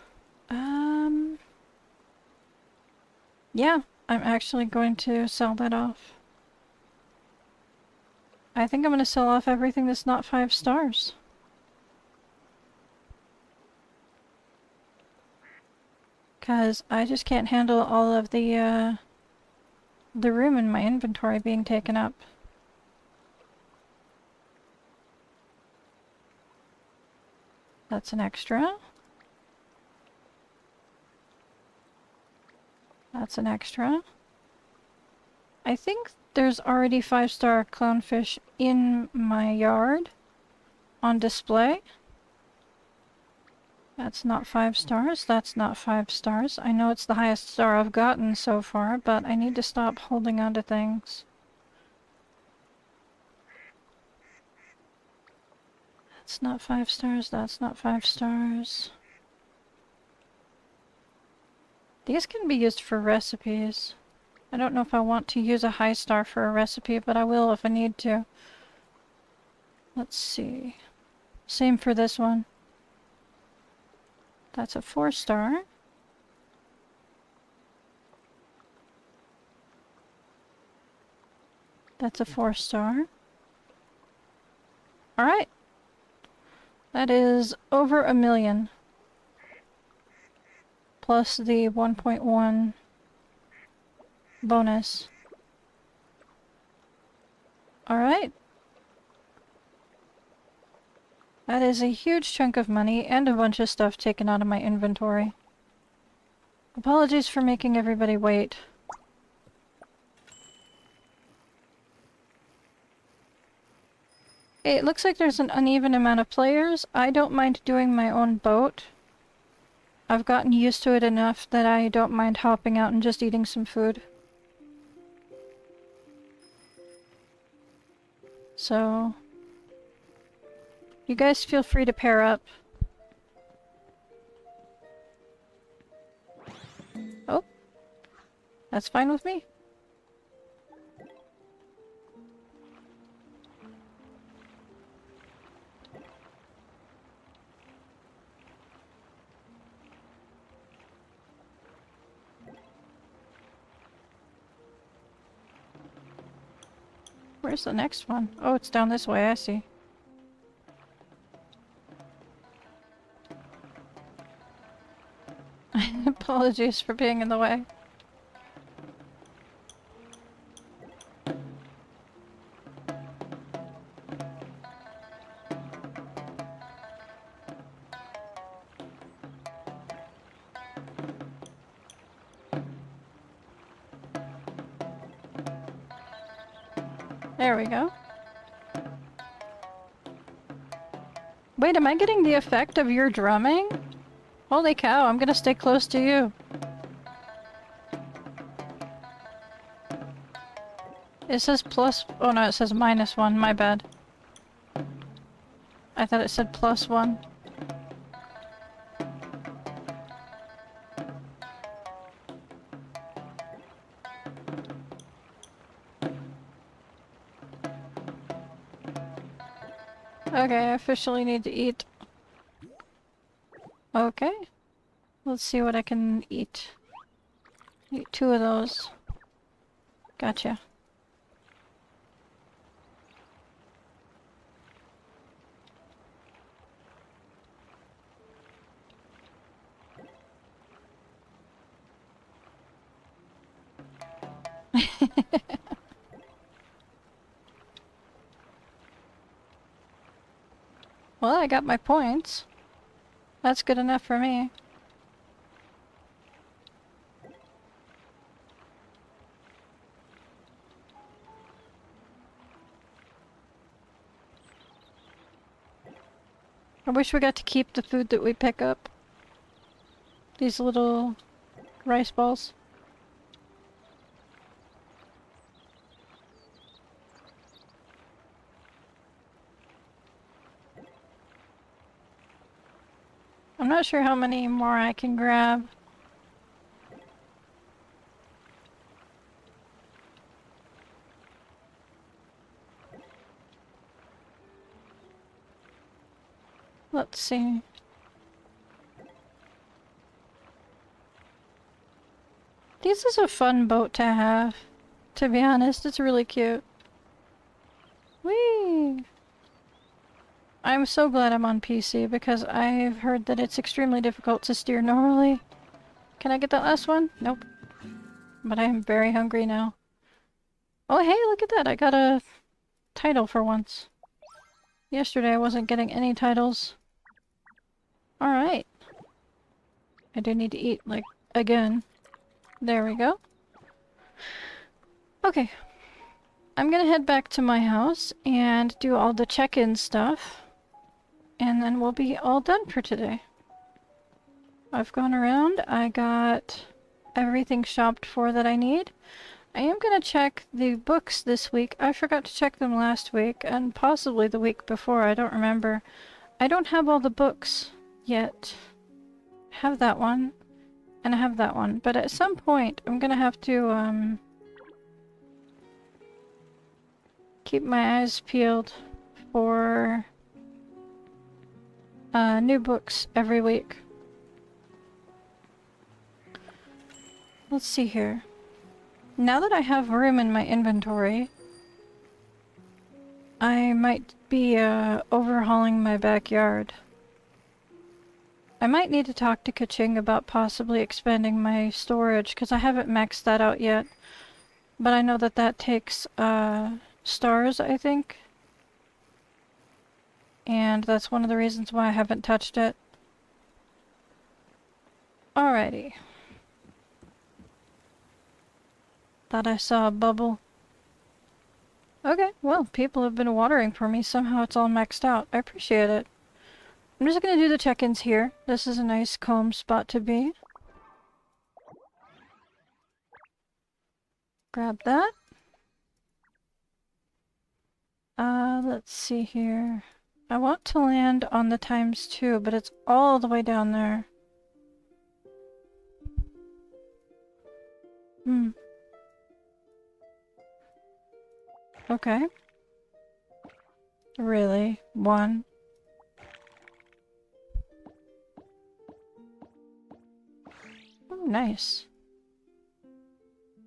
Yeah, I'm actually going to sell that off. I think I'm going to sell off everything that's not 5 stars. Because I just can't handle all of the room in my inventory being taken up. That's an extra. That's an extra. I think there's already 5-star clownfish in my yard on display. That's not 5 stars. That's not 5 stars. I know it's the highest star I've gotten so far, but I need to stop holding on to things. That's not 5 stars. That's not 5 stars. These can be used for recipes. I don't know if I want to use a high star for a recipe, but I will if I need to. Let's see. Same for this one. That's a 4-star. That's a 4-star. Alright. That is over 1 million. Plus the 1.1 bonus. Alright. That is a huge chunk of money and a bunch of stuff taken out of my inventory. Apologies for making everybody wait. It looks like there's an uneven amount of players. I don't mind doing my own boat. I've gotten used to it enough that I don't mind hopping out and just eating some food. So, you guys feel free to pair up. Oh, that's fine with me. Where's the next one? Oh, it's down this way, I see. Apologies for being in the way. There we go. Wait, am I getting the effect of your drumming? Holy cow, I'm gonna stay close to you. It says plus... Oh no, it says -1, my bad. I thought it said +1. Okay, I officially need to eat. Okay. Let's see what I can eat. Eat 2 of those. Gotcha. Well, I got my points. That's good enough for me. I wish we got to keep the food that we pick up. These little rice balls. I'm not sure how many more I can grab. Let's see. This is a fun boat to have. To be honest, it's really cute. Whee! I'm so glad I'm on PC because I've heard that it's extremely difficult to steer normally. Can I get that last one? Nope. But I am very hungry now. Oh hey, look at that! I got a title for once. Yesterday I wasn't getting any titles. Alright. I do need to eat, like, again. There we go. Okay. I'm gonna head back to my house and do all the check-in stuff. And then we'll be all done for today. I've gone around, I got everything shopped for that I need. I am gonna check the books this week. I forgot to check them last week, and possibly the week before, I don't remember. I don't have all the books yet. I have that one, and I have that one. But at some point, I'm gonna have to, keep my eyes peeled for new books every week. Let's see here. Now that I have room in my inventory, I might be overhauling my backyard. I might need to talk to Kaching about possibly expanding my storage, because I haven't maxed that out yet. But I know that that takes stars, I think. And that's one of the reasons why I haven't touched it. Alrighty. Thought I saw a bubble. Okay, well, people have been watering for me. Somehow it's all maxed out. I appreciate it. I'm just gonna do the check-ins here. This is a nice calm spot to be. Grab that. Let's see here. I want to land on the ×2, but it's all the way down there. Okay. Really? 1? Oh, nice.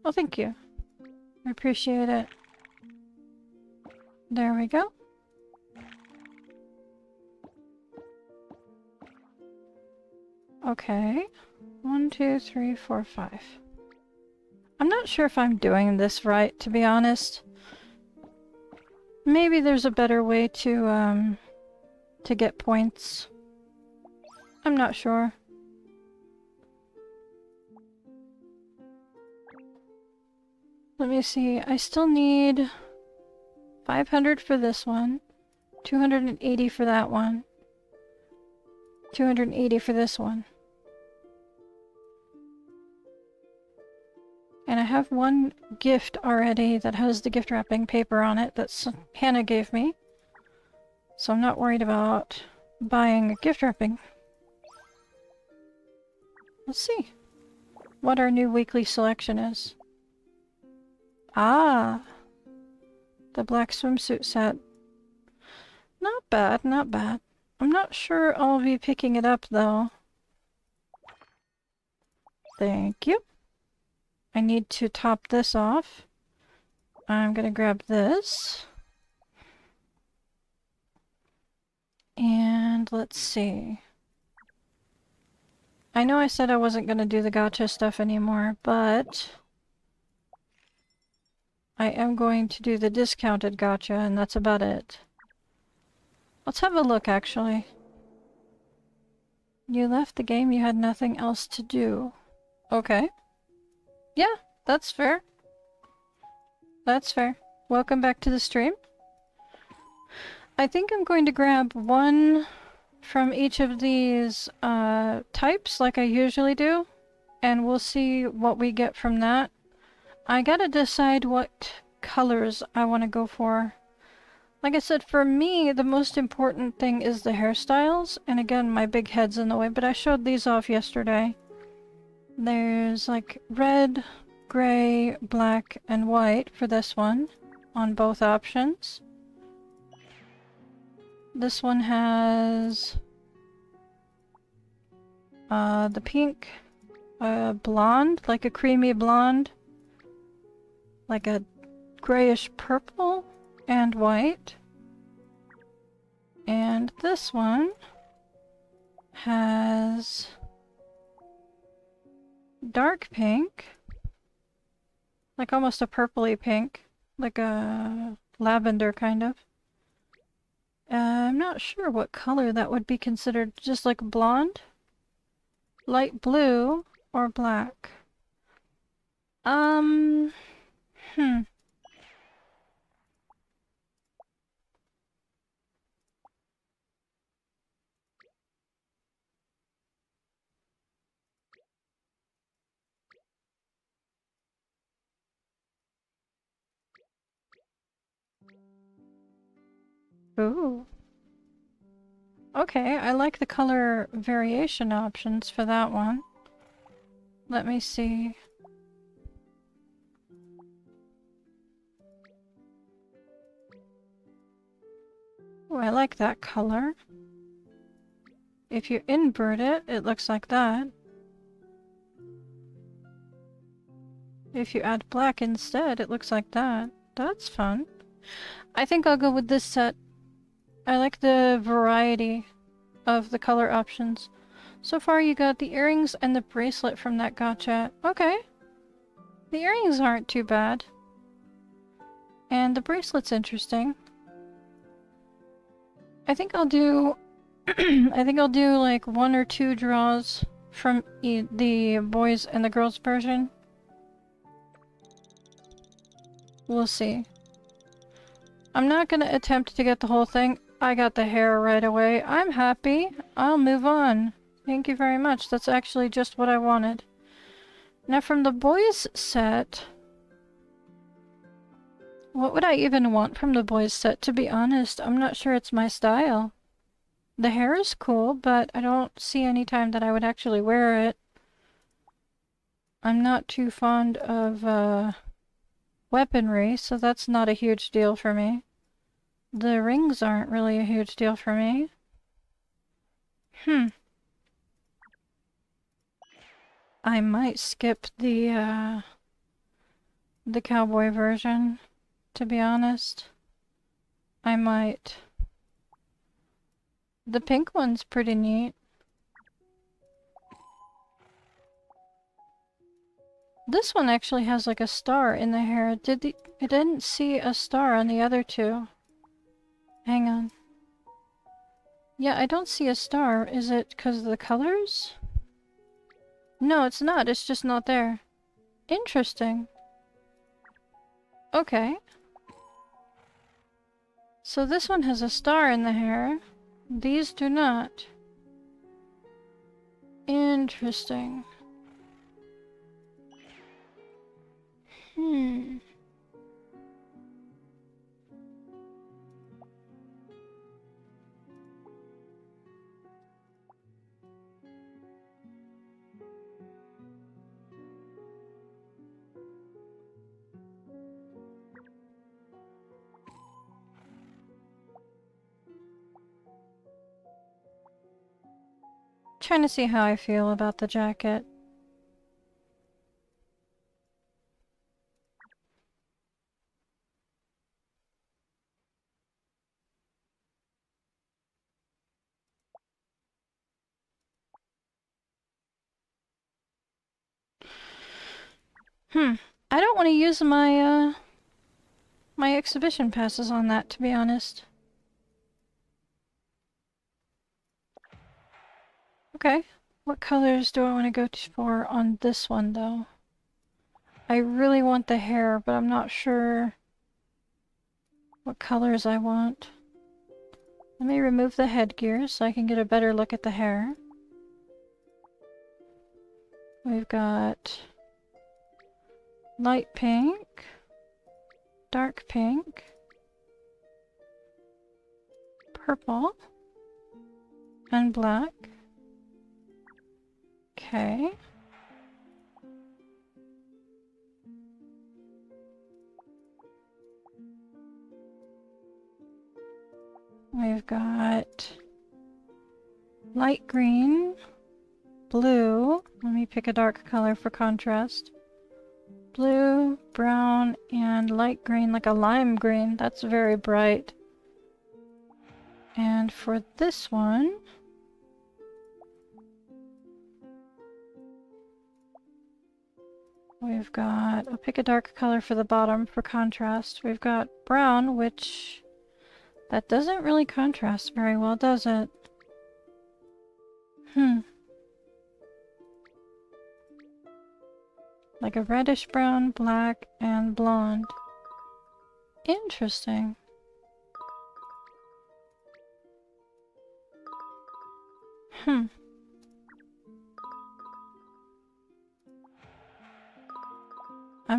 Well, thank you. I appreciate it. There we go. Okay. 1, 2, 3, 4, 5. I'm not sure if I'm doing this right, to be honest. Maybe there's a better way to get points. I'm not sure. Let me see. I still need 500 for this one, 280 for that one, 280 for this one. And I have one gift already that has the gift wrapping paper on it that Hannah gave me. So I'm not worried about buying a gift wrapping. Let's see what our new weekly selection is. Ah! The black swimsuit set. Not bad, not bad. I'm not sure I'll be picking it up though. Thank you. I need to top this off. I'm gonna grab this. And let's see. I know I said I wasn't gonna do the gacha stuff anymore, but I am going to do the discounted gacha, and that's about it. Let's have a look, actually. You left the game, you had nothing else to do. Okay. Yeah, that's fair. That's fair. Welcome back to the stream. I think I'm going to grab one from each of these types like I usually do, and we'll see what we get from that. I gotta decide what colors I want to go for. Like I said, for me, the most important thing is the hairstyles, and again, my big head's in the way, but I showed these off yesterday. There's like red, gray, black, and white for this one on both options. This one has the pink, blonde, like a creamy blonde, like a grayish purple, and white. And this one has dark pink, like almost a purpley pink, like a lavender kind of. I'm not sure what color that would be considered, just like blonde, light blue, or black. Ooh. Okay, I like the color variation options for that one. Let me see. Oh, I like that color. If you invert it, it looks like that. If you add black instead, it looks like that. That's fun. I think I'll go with this set. I like the variety of the color options. So far you got the earrings and the bracelet from that gacha. Okay. The earrings aren't too bad. And the bracelet's interesting. I think I'll do I think I'll do like 1 or 2 draws from the boys and the girls version. We'll see. I'm not gonna attempt to get the whole thing. I got the hair right away. I'm happy. I'll move on. Thank you very much. That's actually just what I wanted. Now from the boys set... What would I even want from the boys set, to be honest? I'm not sure it's my style. The hair is cool, but I don't see any time that I would actually wear it. I'm not too fond of weaponry, so that's not a huge deal for me. The rings aren't really a huge deal for me. I might skip the cowboy version, to be honest. I might. The pink one's pretty neat. This one actually has like a star in the hair. I didn't see a star on the other two. Hang on. Yeah, I don't see a star. Is it because of the colors? No, it's not. It's just not there. Interesting. Okay. So this one has a star in the hair. These do not. Interesting. Trying to see how I feel about the jacket. I don't want to use my, my exhibition passes on that, to be honest. Okay. What colors do I want to go for on this one, though? I really want the hair, but I'm not sure what colors I want. Let me remove the headgear so I can get a better look at the hair. We've got light pink, dark pink, purple, and black. Okay. We've got light green, blue. Let me pick a dark color for contrast. Blue, brown, and light green, like a lime green. That's very bright. And for this one, we've got, I'll pick a dark color for the bottom for contrast. We've got brown, which that doesn't really contrast very well, does it? Like a reddish brown, black, and blonde. Interesting. I'm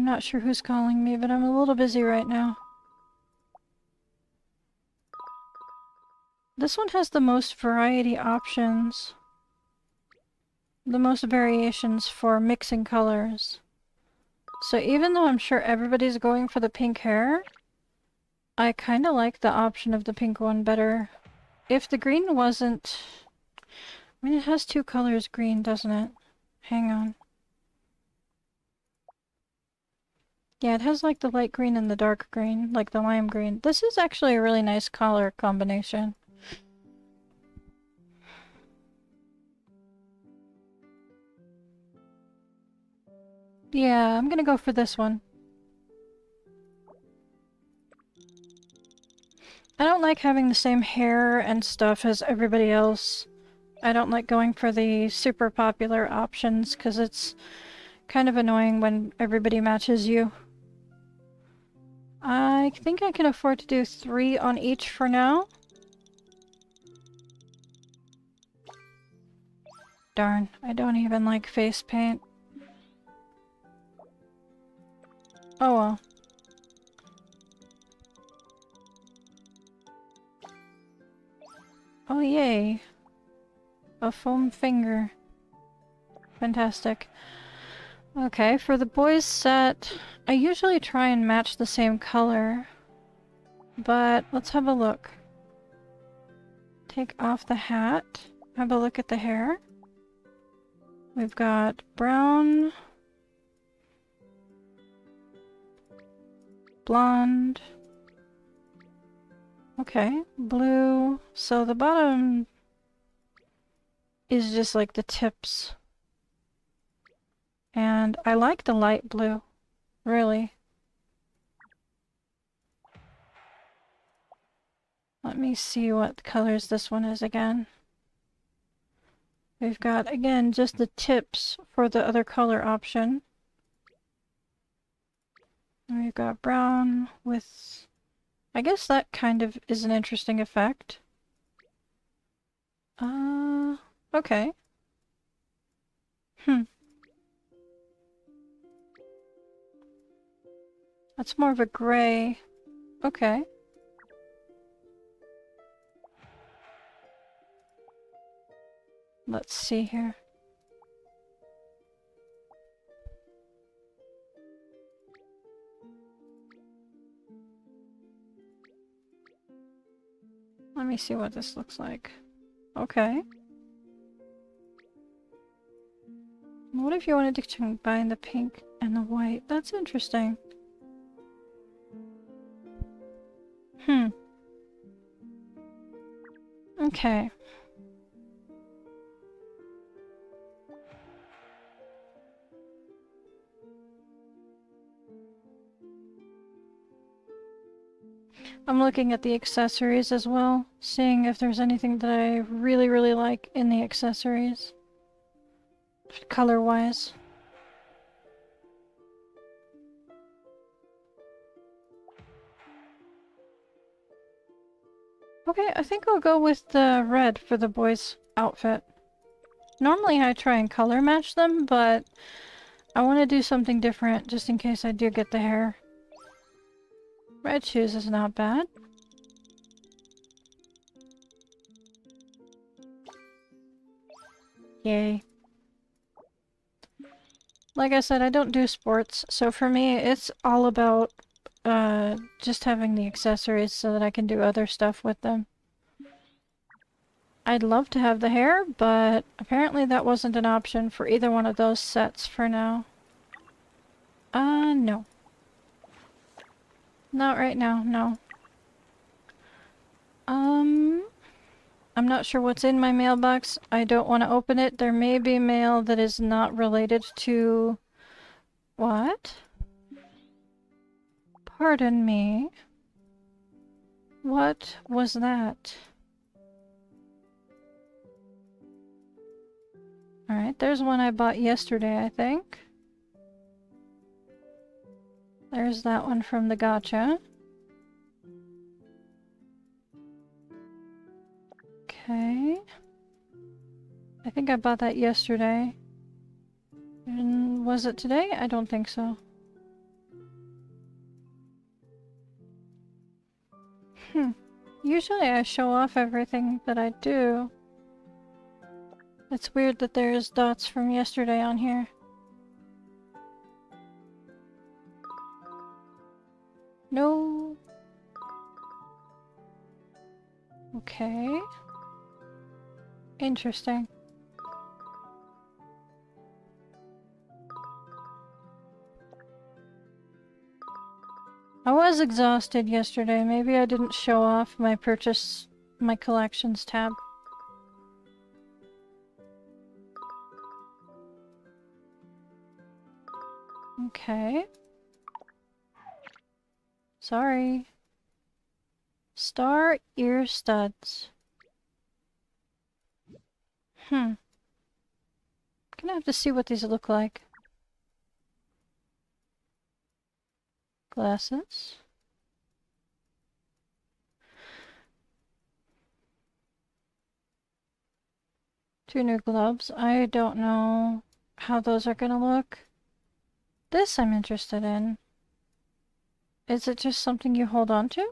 not sure who's calling me, but I'm a little busy right now. This one has the most variety options. The most variations for mixing colors. So even though I'm sure everybody's going for the pink hair, I kinda like the option of the pink one better. If the green wasn't... I mean, it has two colors green, doesn't it? Hang on. Yeah, it has like the light green and the dark green, like the lime green. This is actually a really nice color combination. Yeah, I'm gonna go for this one. I don't like having the same hair and stuff as everybody else. I don't like going for the super popular options because it's kind of annoying when everybody matches you. I think I can afford to do 3 on each for now. Darn, I don't even like face paint. Oh well. Oh yay. A foam finger. Fantastic. Okay, for the boys set, I usually try and match the same color. But let's have a look. Take off the hat. Have a look at the hair. We've got brown, blonde, Okay, blue. So the bottom is just like the tips. And I like the light blue, really. Let me see what colors this one is again. We've got, again, just the tips for the other color option. And we've got brown with... I guess that kind of is an interesting effect. Okay. That's more of a gray. Okay. Let's see here. Let me see what this looks like. Okay. What if you wanted to combine the pink and the white? That's interesting. Okay. I'm looking at the accessories as well, seeing if there's anything that I really, really like in the accessories. Color-wise. Okay, I think I'll go with the red for the boys' outfit. Normally I try and color match them, but I want to do something different just in case I do get the hair. Red shoes is not bad. Yay. Like I said, I don't do sports, so for me it's all about just having the accessories so that I can do other stuff with them. I'd love to have the hair, but apparently that wasn't an option for either one of those sets for now. No. Not right now, no. I'm not sure what's in my mailbox. I don't want to open it. There may be mail that is not related to... What? Pardon me. What was that? Alright, there's one I bought yesterday, I think. There's that one from the gacha. Okay. I think I bought that yesterday. And was it today? I don't think so. Usually I show off everything that I do. It's weird that there's dots from yesterday on here. No. Okay. Interesting. I was exhausted yesterday. Maybe I didn't show off my collections tab. Okay. Sorry. Star ear studs. Gonna have to see what these look like. Glasses. Two new gloves. I don't know how those are gonna look. This I'm interested in. Is it just something you hold on to?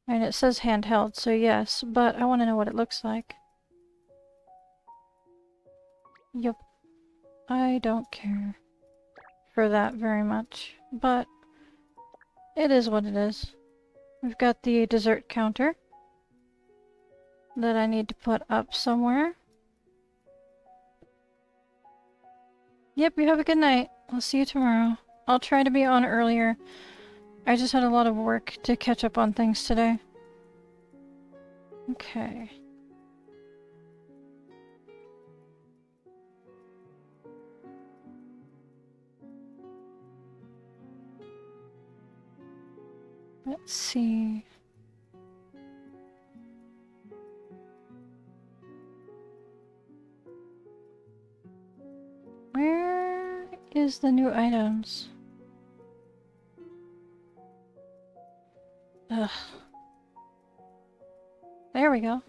I mean, it says handheld, so yes, but I want to know what it looks like. Yup. I don't care for that very much, but it is what it is. We've got the dessert counter that I need to put up somewhere. Yep, you have a good night. I'll see you tomorrow. I'll try to be on earlier. I just had a lot of work to catch up on things today. Okay. Let's see. Where is the new items? Ugh. There we go.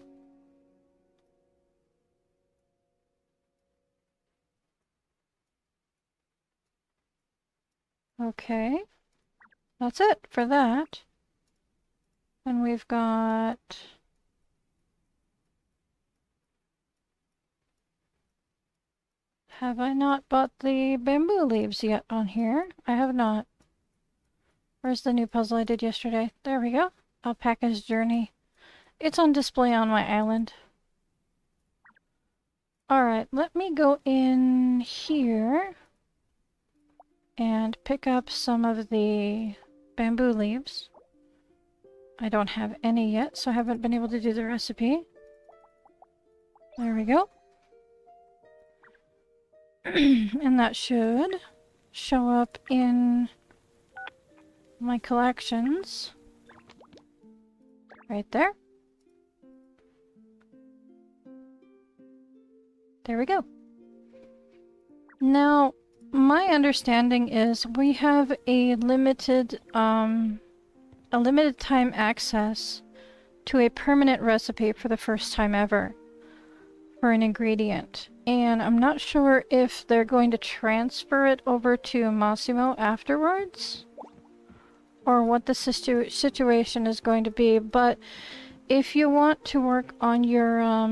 Okay. That's it for that. And we've got... Have I not bought the bamboo leaves yet on here? I have not. Where's the new puzzle I did yesterday? There we go. Alpaca's Journey. It's on display on my island. Alright, let me go in here and pick up some of the bamboo leaves. I don't have any yet, so I haven't been able to do the recipe. There we go. And that should show up in my collections. Right there. There we go. Now, my understanding is we have a limited time access to a permanent recipe for the first time ever for an ingredient. And I'm not sure if they're going to transfer it over to Massimo afterwards, or what the situation is going to be. But if you want to work on your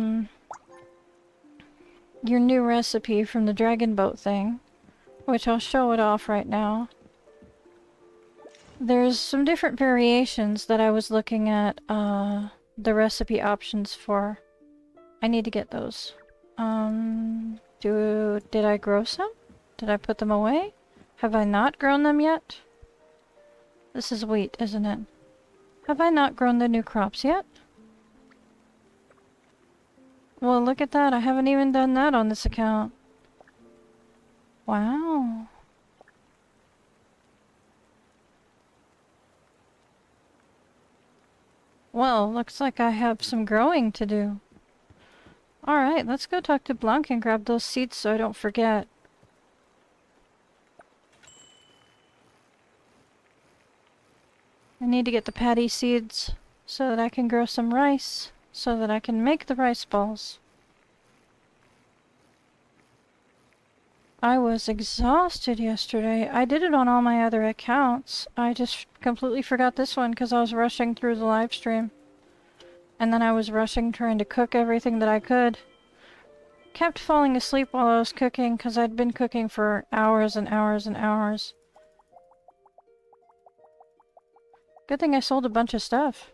new recipe from the dragon boat thing, which I'll show it off right now, there's some different variations that I was looking at the recipe options for. I need to get those. Did I grow some? Did I put them away? Have I not grown them yet? This is wheat, isn't it? Have I not grown the new crops yet? Well, look at that. I haven't even done that on this account. Wow. Well, looks like I have some growing to do. Alright, let's go talk to Blanc and grab those seeds so I don't forget. I need to get the paddy seeds so that I can grow some rice, so that I can make the rice balls. I was exhausted yesterday. I did it on all my other accounts. I just completely forgot this one because I was rushing through the live stream. And then I was rushing trying to cook everything that I could. Kept falling asleep while I was cooking because I'd been cooking for hours and hours and hours. Good thing I sold a bunch of stuff.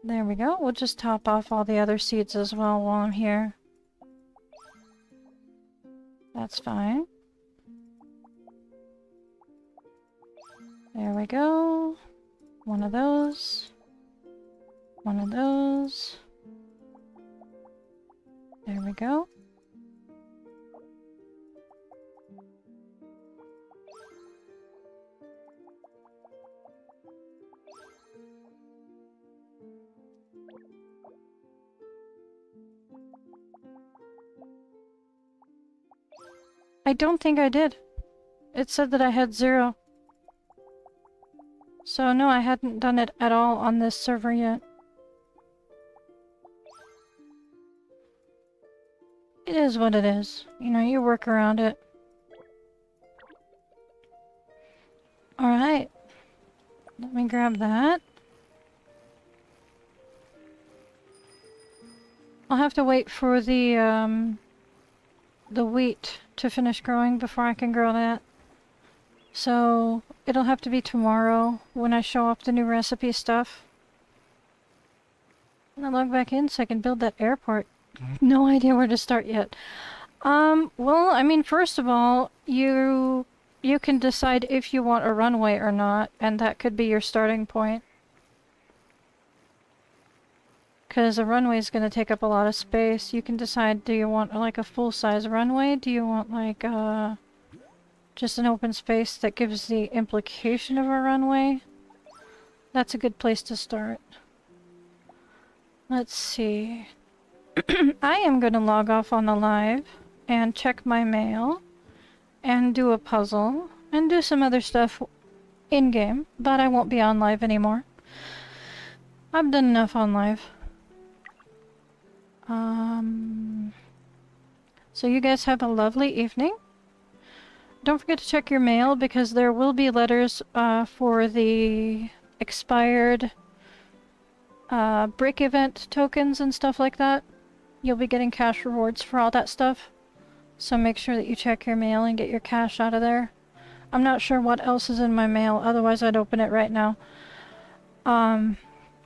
There we go. We'll just top off all the other seeds as well while I'm here. That's fine. There we go. One of those. One of those. There we go. I don't think I did. It said that I had 0. So no, I hadn't done it at all on this server yet. It is what it is. You know, you work around it. Alright. Let me grab that. I'll have to wait for the wheat to finish growing before I can grow that. So it'll have to be tomorrow when I show off the new recipe stuff. And I'll log back in so I can build that airport. No idea where to start yet. Well, I mean, first of all, you you can decide if you want a runway or not, and that could be your starting point. Because a runway is going to take up a lot of space. You can decide, do you want like a full-size runway? Do you want like just an open space that gives the implication of a runway? That's a good place to start. Let's see. I am going to log off on the live and check my mail and do a puzzle and do some other stuff in-game, but I won't be on live anymore. I've done enough on live. So you guys have a lovely evening. Don't forget to check your mail because there will be letters for the expired brick event tokens and stuff like that. You'll be getting cash rewards for all that stuff. So make sure that you check your mail and get your cash out of there. I'm not sure what else is in my mail, otherwise I'd open it right now.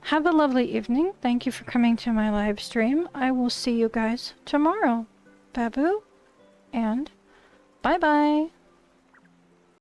Have a lovely evening. Thank you for coming to my live stream. I will see you guys tomorrow. Babu, and bye-bye.